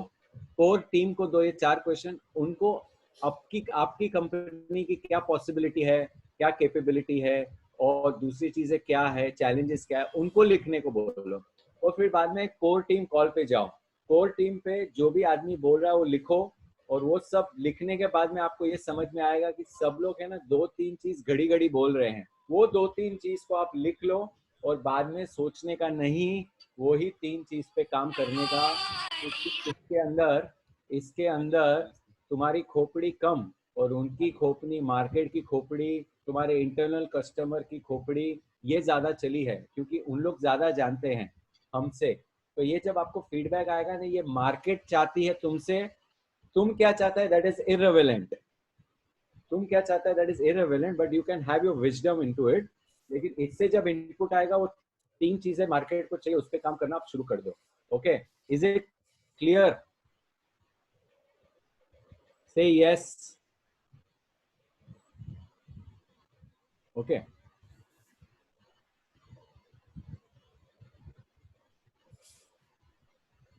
कोर टीम को दो ये 4 क्वेश्चन, उनको आपकी आपकी कंपनी की क्या पॉसिबिलिटी है, क्या कैपेबिलिटी है, और दूसरी चीजें क्या है, चैलेंजेस क्या है, उनको लिखने को बोलो। और फिर बाद में कोर टीम कॉल पे जाओ, कोर टीम पे जो भी आदमी बोल रहा है वो लिखो, और वो सब लिखने के बाद में आपको ये समझ में आएगा कि सब लोग है ना 2-3 चीज घड़ी घड़ी बोल रहे हैं, वो 2-3 चीज को आप लिख लो, और बाद में सोचने का नहीं, वो ही 3 चीज पे काम करने का। इसके अंदर तुम्हारी खोपड़ी कम और उनकी खोपड़ी, मार्केट की खोपड़ी, तुम्हारे इंटरनल कस्टमर की खोपड़ी, ये ज्यादा चली है क्योंकि उन लोग ज्यादा जानते हैं हमसे। तो ये जब आपको फीडबैक आएगा ना, ये मार्केट चाहती है तुमसे, तुम क्या चाहता है दैट इज इररिलेवेंट, तुम क्या चाहता है that is irrelevant, but you can have your wisdom into it. लेकिन इससे जब इनपुट आएगा, वो 3 चीजें मार्केट को चाहिए, उस पर काम करना आप शुरू कर दो। Okay, is it clear? Say yes. Okay,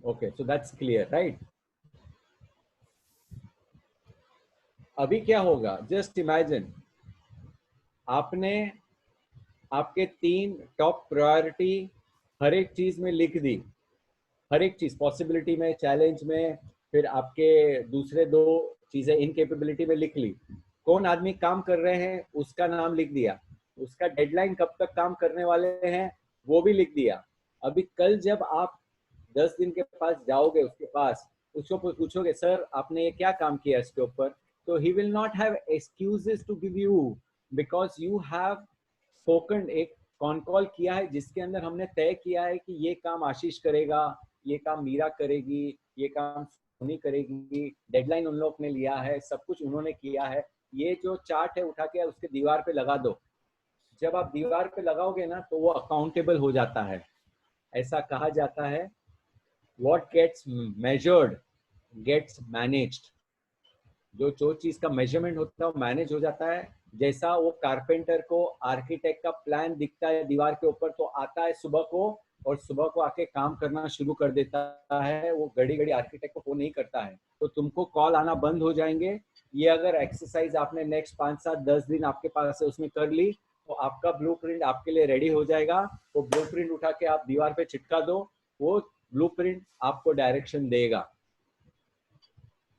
okay, so that's clear, right? अभी क्या होगा, जस्ट इमेजिन आपने आपके 3 टॉप प्रायोरिटी हर एक चीज में लिख दी, हर एक चीज, पॉसिबिलिटी में, चैलेंज में, फिर आपके दूसरे 2 चीजें इनकेपेबिलिटी में लिख ली, कौन आदमी काम कर रहे हैं उसका नाम लिख दिया, उसका डेडलाइन कब तक काम करने वाले हैं वो भी लिख दिया। अभी कल जब आप 10 दिन के पास जाओगे उसके पास, उसको पूछोगे सर आपने ये क्या काम किया इसके ऊपर, तो he will not have excuses to give you, because you have spoken, एक कॉन कॉल किया है जिसके अंदर हमने तय किया है कि ये काम आशीष करेगा, ये काम मीरा करेगी, ये काम सोनी करेगी, डेडलाइन उन लोग ने लिया है, सब कुछ उन्होंने किया है। ये जो चार्ट है उठा के उसके दीवार पे लगा दो, जब आप दीवार पे लगाओगे ना तो वो अकाउंटेबल हो जाता है। ऐसा कहा जाता है what gets measured gets managed, जो चीज का मेजरमेंट होता है वो मैनेज हो जाता है। जैसा वो कारपेंटर को आर्किटेक्ट का प्लान दिखता है दीवार के ऊपर, तो आता है सुबह को, और सुबह को आके काम करना शुरू कर देता है, वो घड़ी घड़ी आर्किटेक्ट को फोन नहीं करता है, तो तुमको कॉल आना बंद हो जाएंगे। ये अगर एक्सरसाइज आपने नेक्स्ट 5-7-10 दिन आपके पास है उसमें कर ली, तो आपका ब्लूप्रिंट आपके लिए रेडी हो जाएगा। वो ब्लूप्रिंट उठा के आप दीवार पे चिपका दो, वो ब्लूप्रिंट आपको डायरेक्शन देगा।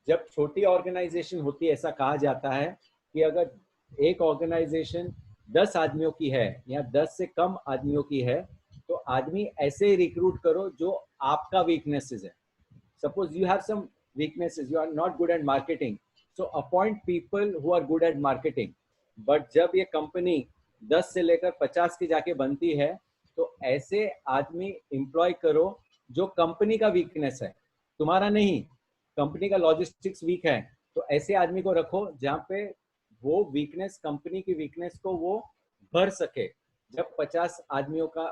जब छोटी ऑर्गेनाइजेशन होती है, ऐसा कहा जाता है कि अगर एक ऑर्गेनाइजेशन 10 आदमियों की है या 10 से कम आदमियों की है, तो आदमी ऐसे रिक्रूट करो जो आपका वीकनेसेस है। Suppose you have some weaknesses, you are not good at marketing, so appoint people who are good at marketing। But जब ये कंपनी 10 से लेकर 50 की जाके बनती है, तो ऐसे आदमी एम्प्लॉय करो जो कंपनी का वीकनेस है, तुम्हारा नहीं। कंपनी का लॉजिस्टिक्स वीक है, तो ऐसे आदमी को रखो जहाँ पे वो वीकनेस, कंपनी की वीकनेस को वो भर सके। जब 50 आदमियों का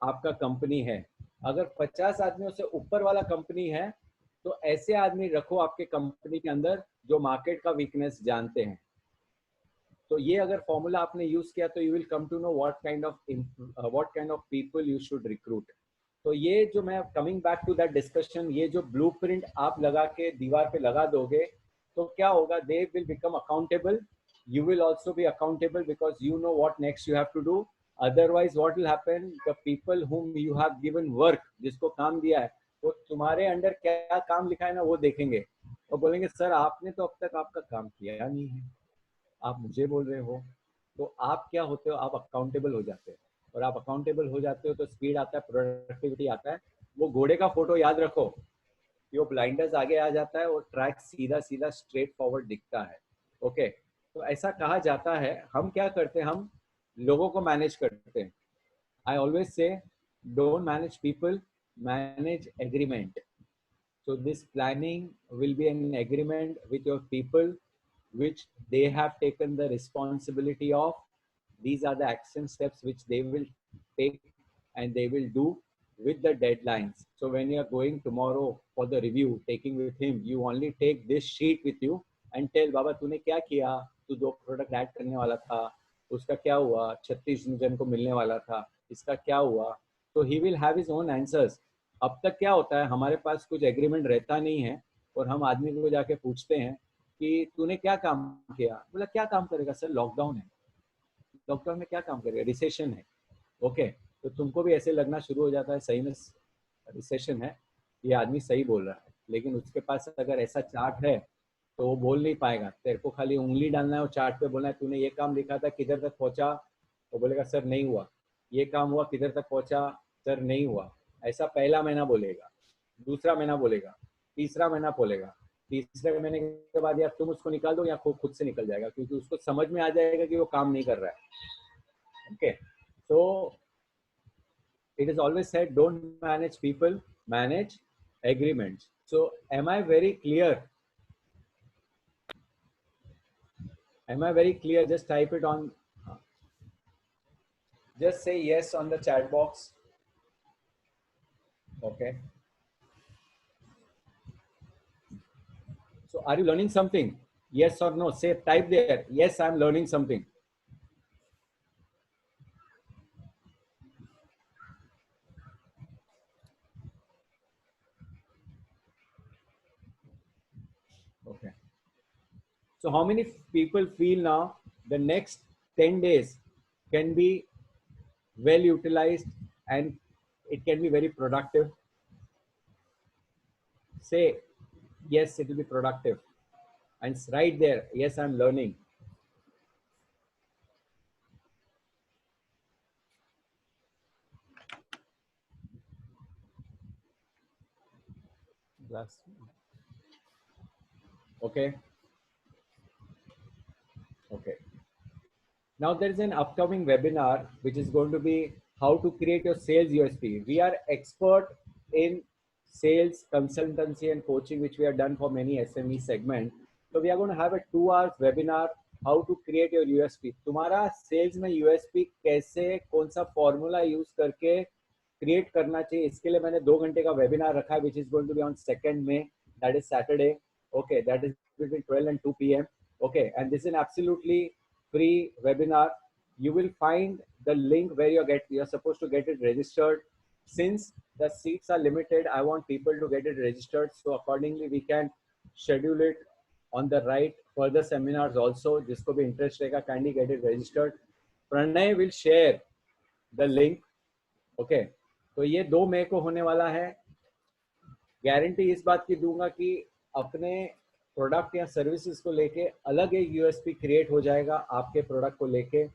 आपका कंपनी है, अगर 50 आदमियों से ऊपर वाला कंपनी है, तो ऐसे आदमी रखो आपके कंपनी के अंदर जो मार्केट का वीकनेस जानते हैं। तो ये अगर फॉर्मूला आपने यूज किया तो you will come to know what kind of people you should recruit. तो ये जो मैं coming back to that discussion, ये जो ब्लूप्रिंट आप लगा के दीवार पे लगा दोगे, तो क्या होगा, they will become accountable, you will also be accountable because you know what next you have to do। otherwise what will happen, the people whom you have given work, जिसको काम दिया है, वो तुम्हारे अंडर क्या काम लिखा है ना वो देखेंगे और बोलेंगे सर आपने तो अब तक आपका काम किया नहीं है, आप मुझे बोल रहे हो। तो आप क्या होते हो, आप अकाउंटेबल हो जाते हो, और आप अकाउंटेबल हो जाते हो तो स्पीड आता है, प्रोडक्टिविटी आता है। वो घोड़े का फोटो याद रखो कि वो ब्लाइंडर्स आगे आ जाता है और ट्रैक सीधा सीधा स्ट्रेट फॉरवर्ड दिखता है। ओके, तो ऐसा कहा जाता है। हम क्या करते हैं, हम लोगों को मैनेज करते हैं। I always say don't manage people, manage agreement. So this planning will be an agreement with your people, which they have taken the responsibility of. These are the action steps which they will take and they will do. with the deadlines. So when you are going tomorrow for the review, taking with him, you only take this sheet with you and tell बाबा तूने क्या किया, तू 2 product add करने वाला था, उसका क्या हुआ, 36 जन को मिलने वाला था, इसका क्या हुआ. तो he will have his own answers. अब तक क्या होता है, हमारे पास कुछ एग्रीमेंट रहता नहीं है और हम आदमी को जाके पूछते हैं कि तूने क्या काम किया. बोला क्या काम करेगा सर, लॉकडाउन है. लॉकडाउन में क्या काम करेगा, रिसेशन है. ओके, तो तुमको भी ऐसे लगना शुरू हो जाता है सही में रिसेशन है, ये आदमी सही बोल रहा है. लेकिन उसके पास अगर ऐसा चार्ट है तो वो बोल नहीं पाएगा. तेरे को खाली उंगली डालना है और चार्ट पे बोलना है तूने ये काम लिखा था किधर तक पहुंचा, तो बोलेगा सर नहीं हुआ. ये काम हुआ किधर तक पहुंचा, सर नहीं हुआ. ऐसा पहला महीना बोलेगा, दूसरा महीना बोलेगा, तीसरा महीना बोलेगा. तीसरे महीने के बाद या तुम उसको निकाल दो या खुद से निकल जाएगा, क्योंकि उसको समझ में आ जाएगा कि वो काम नहीं कर रहा है. Okay, so it is always said don't manage people, manage agreements. So am I very clear? Am I very clear? Just type it on, just say yes on the chat box. Okay, so are you learning something? Yes or no, say, type there, yes I'm learning something. Okay, so how many people feel now the next 10 days can be well utilized and it can be very productive? Say yes, it will be productive, and right there, yes I'm learning. Okay, okay. Now there is an upcoming webinar which is going to be how to create your sales USP. We are expert in sales consultancy and coaching, which we have done for many SME segment. So we are going to have a 2 hours webinar how to create your USP. तुम्हारा sales में USP कैसे, कौन सा formula use करके create करना चाहिए, इसके लिए मैंने 2 घंटे का webinar रखा है, which is going to be on 2nd May, that is Saturday. Okay, that is between 12 and 2 p.m. Okay, and this is an absolutely free webinar. You will find the link where you're supposed to get it registered. Since the seats are limited, I want people to get it registered, so accordingly we can schedule it on the right further seminars also. जिसको भी interest रहेगा, kindly get it registered. Pranay will share the link. Okay, तो ये 2 मई को होने वाला है. Guarantee इस बात की दूंगा कि अपने प्रोडक्ट या सर्विसेज को लेके अलग एक यूएसपी क्रिएट हो जाएगा आपके प्रोडक्ट को लेके,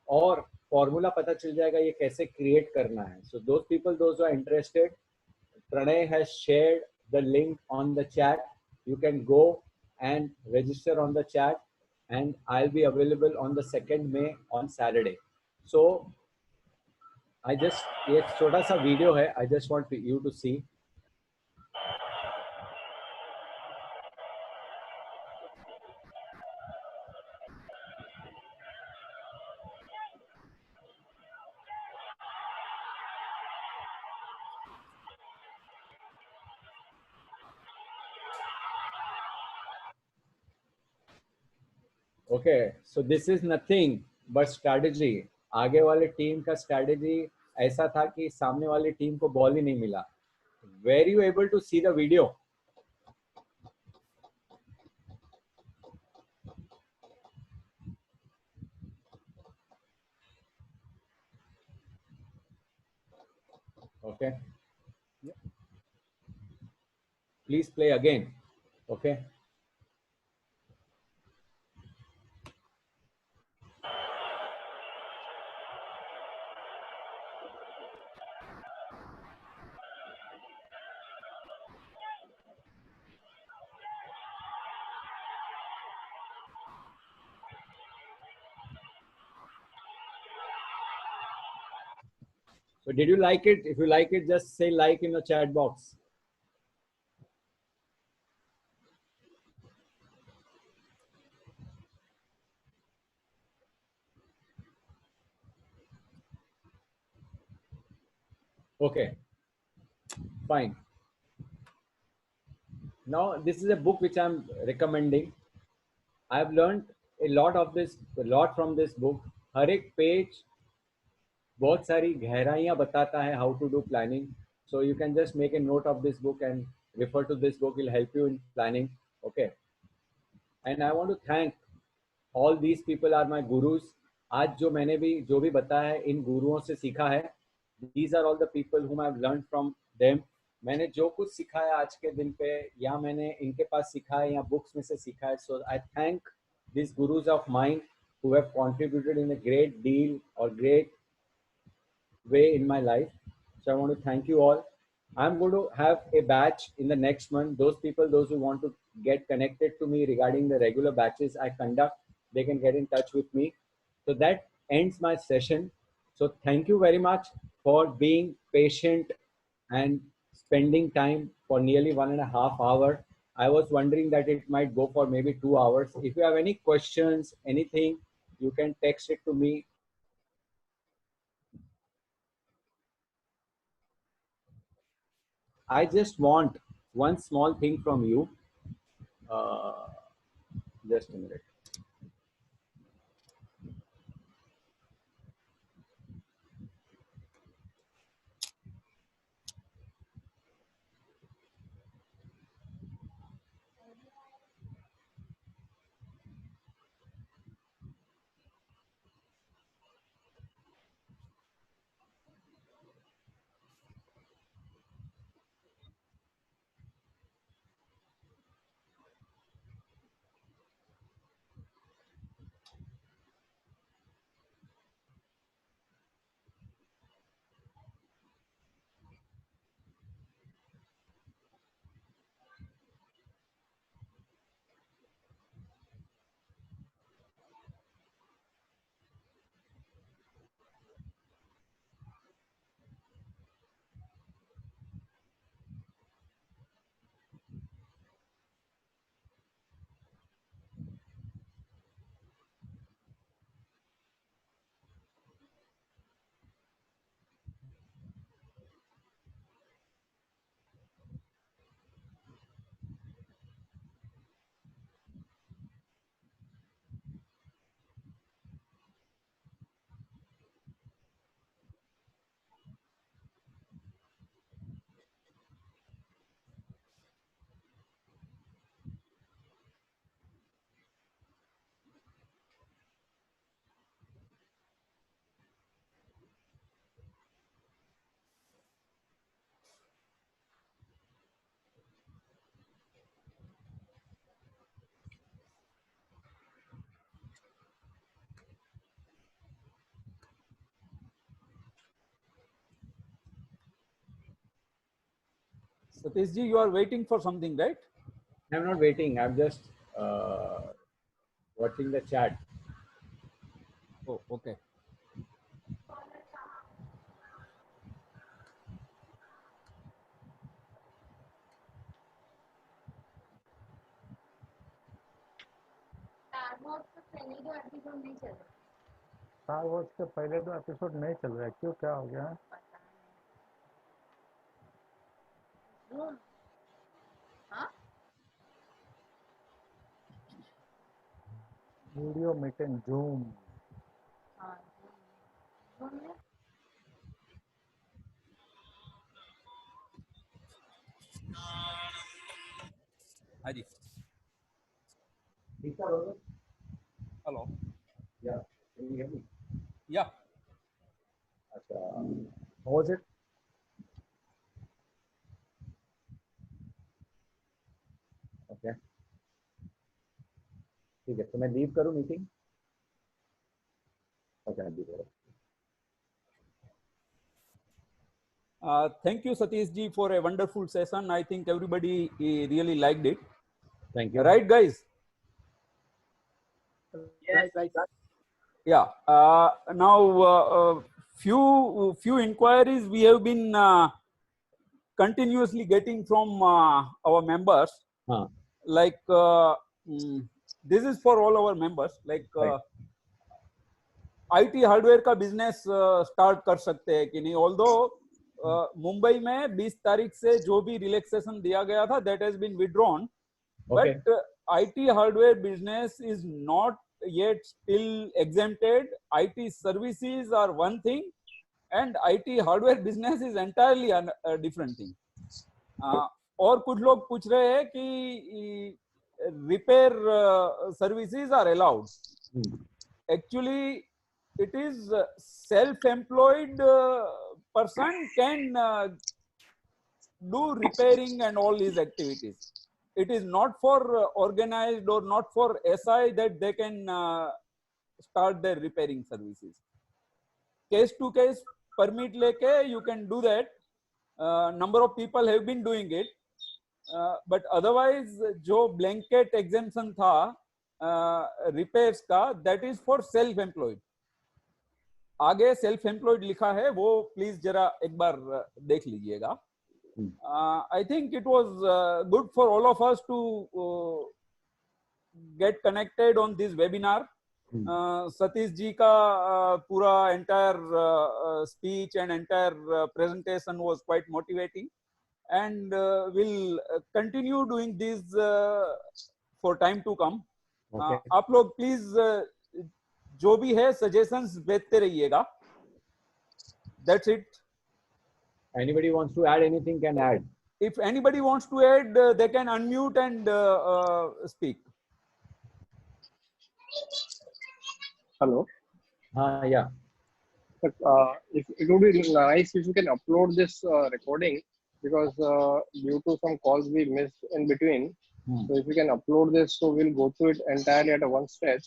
और फॉर्मूला पता चल जाएगा ये कैसे क्रिएट करना है. So those people those are interested, Pranay has shared the link on the chat. You can go and register on the chat, and I'll be available on the 2nd May on Saturday. So I just, ये छोटा सा video है, I just want you to see. Okay, so this is nothing but strategy. आगे वाले team का strategy ऐसा था कि सामने वाली टीम को बॉल ही नहीं मिला. Were you able to see the video? Okay, please play again. Okay. So did you like it? If you like it, just say like in the chat box. Okay, fine. Now this is a book which I'm recommending. I've learned a lot from this book. हर एक page बहुत सारी गहराइयां बताता है how to do planning. So you can just make a note of this book and refer to this book. Will help you in planning. Okay. And I want to thank all these people are my gurus. आज जो भी बताया है इन गुरुओं से सीखा है. These are all the people whom I've learned from them. मैंने जो कुछ सीखा है आज के दिन पे या मैंने इनके पास सीखा है या बुक्स में से सीखा है. So I thank these gurus of mine who have contributed in a great deal or great way in my life. So I want to thank you all. I'm going to have a batch in the next month. Those who want to get connected to me regarding the regular batches I conduct, they can get in touch with me. So that ends my session. So thank you very much for being patient and spending time for nearly 1.5 hours. I was wondering that it might go for maybe 2 hours. If you have any questions, anything, you can text it to me. I just want one small thing from you. Just a minute. Satish ji, you are waiting for something, right? I'm not waiting. I'm just watching the chat. Oh, okay. Star Wars के पहले 2 episode नहीं चल रहा है, क्यों, क्या हो गया? Video meeting zoom. Haji. Hello. Yeah. Can you hear me? Yeah. How was it? Okay. ठीक है, तो मैं लीव करूँ meeting? Okay, I'll be there. Thank you, Satish ji, for a wonderful session. I think everybody really liked it. Thank you. Right, guys? Yes. Right. Yeah. Now, few inquiries we have been continuously getting from our members. Like this is for all our members. Like IT hardware का business start कर सकते हैं कि नहीं? Although Mumbai में 20 तारीख से जो भी रिलैक्सेशन दिया गया था, that has been withdrawn. Okay. But IT hardware business is not yet still exempted. IT services are one thing, and IT hardware business is entirely a different thing. और कुछ लोग पूछ रहे हैं कि repair services are allowed. Actually, it is self-employed person can do repairing and all these activities. It is not for organized or not for SI that they can start their repairing services. Case to case permit leke you can do that. Number of people have been doing it, but otherwise जो blanket exemption था repairs का, that is for self-employed. आगे self employed लिखा है, वो please जरा एक बार देख लीजिएगा. I think it was good for all of us to get connected on this webinar. Satish ji का पूरा entire speech and entire presentation was quite motivating, and we'll continue doing this for time to come. Okay. आप लोग please जो भी है suggestions भेजते रहिएगा. That's it. Anybody wants to add anything can add. If anybody wants to add, they can unmute and speak. Hello. Yeah. But, if it would be nice if you can upload this recording, because due to some calls we missed in between. So if you can upload this, so we'll go through it entirely at a one stretch.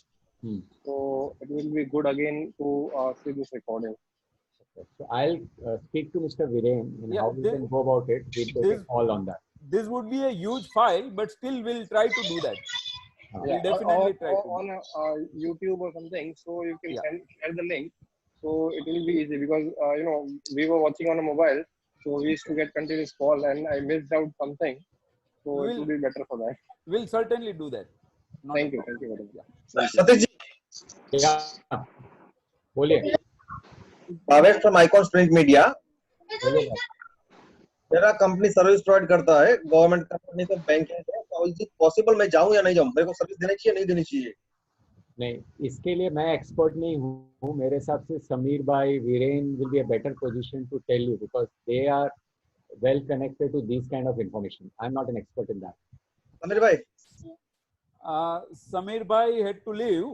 So it will be good again to see this recording. So I'll speak to Mr. Viren and how we can go about it. We'll take a call on that. This would be a huge file, but still we'll try to do that. We'll definitely try to. On YouTube or something, so you can share the link. So it will be easy, because you know, we were watching on a mobile, so we used to get continuous call, and I missed out something. So it will be better for that. We'll certainly do that. Thank you very much. Satish ji. Yeah. बोलिए. Bhavesh from Icon Strange Media. मेरा company service provide करता है, government company तो banking है, तो is it possible मैं जाऊं या नहीं जाऊं? मेरे को सर्विस देनी चाहिए नहीं देनी चाहिए? नहीं, इसके लिए मैं एक्सपर्ट नहीं हूँ. मेरे हिसाब से समीर भाई, Viren will be a better position to tell you, because they are well connected to these kind of information. I'm not an expert in that. Sameer भाई. समीर भाई had to leave.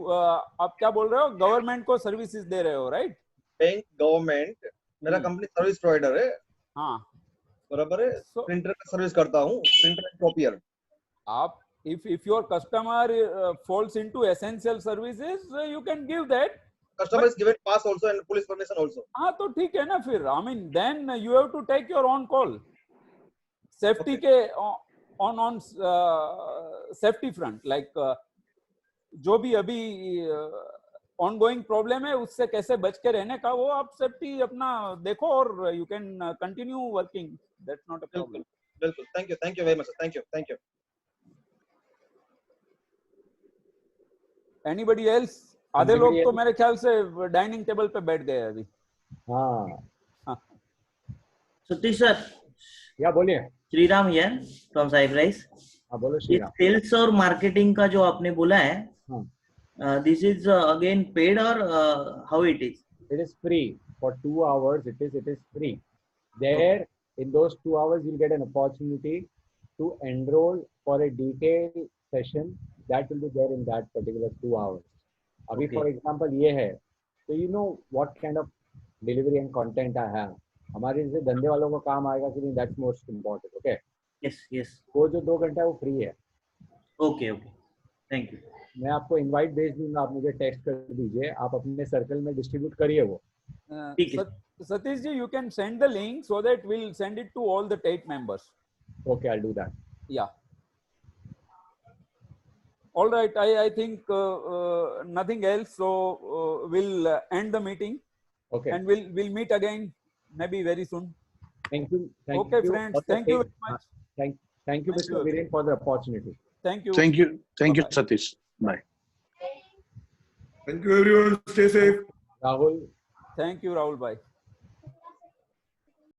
आप क्या बोल रहे हो? गवर्नमेंट को सर्विसेज दे रहे हो, राइट? बैंक गवर्नमेंट, मेरा कंपनी सर्विस प्रोवाइडर है. हाँ, बराबर है. प्रिंटर का सर्विस करता हूँ, प्रिंटर एंड कॉपियर. आप if your customer falls into essential services, you can give that. Customer is given pass also and police permission also. हाँ, तो ठीक है ना फिर. I mean, then you have to take your own call. Safety के on safety front, like जो भी अभी ongoing problem है, उससे कैसे बच के रहने का, वो आप सेफ्टी अपना देखो और you can continue working. That's not a problem. बिल्कुल. Thank you very much. Thank you. Anybody else? आधे लोग तो मेरे ख्याल से डाइनिंग टेबल पे बैठ गए अभी. हाँ. सतीश सर. या बोलिए. Shriram here from Cyprice. हाँ बोलो श्रीराम. सेल्स और मार्केटिंग का जो आपने बोला है, दिस इज अगेन पेड और how it is? It is free for 2 hours. It is free. There, in those 2 hours, you'll get an opportunity to enroll for a detailed session that will be there in that particular 2 hours. Abhi, for example, ये है, so you know what kind of delivery and content I have. हमारे जैसे धंधे वालों को काम आएगा कि नहीं, that's most important. Okay. Yes. वो जो 2 घंटा है वो फ्री है. Okay. Thank you. मैं आपको इनवाइट भेज दूंगा, आप मुझे टेक्स्ट कर दीजिए, आप अपने सर्कल में डिस्ट्रीब्यूट करिए वो. Satish ji, you can send the link so that we'll send it to all the TATE members. Okay, I'll do that. Yeah. All right. I think nothing else. So we'll end the meeting. Okay. And we'll meet again maybe very soon. Thank you. Okay, friends. Thank you very much. Thank you, Mr. Viren, for the opportunity. Thank you. Thank you, Satish. Bye. Thank you, everyone. Stay safe. Rahul. Thank you, Rahul bhai.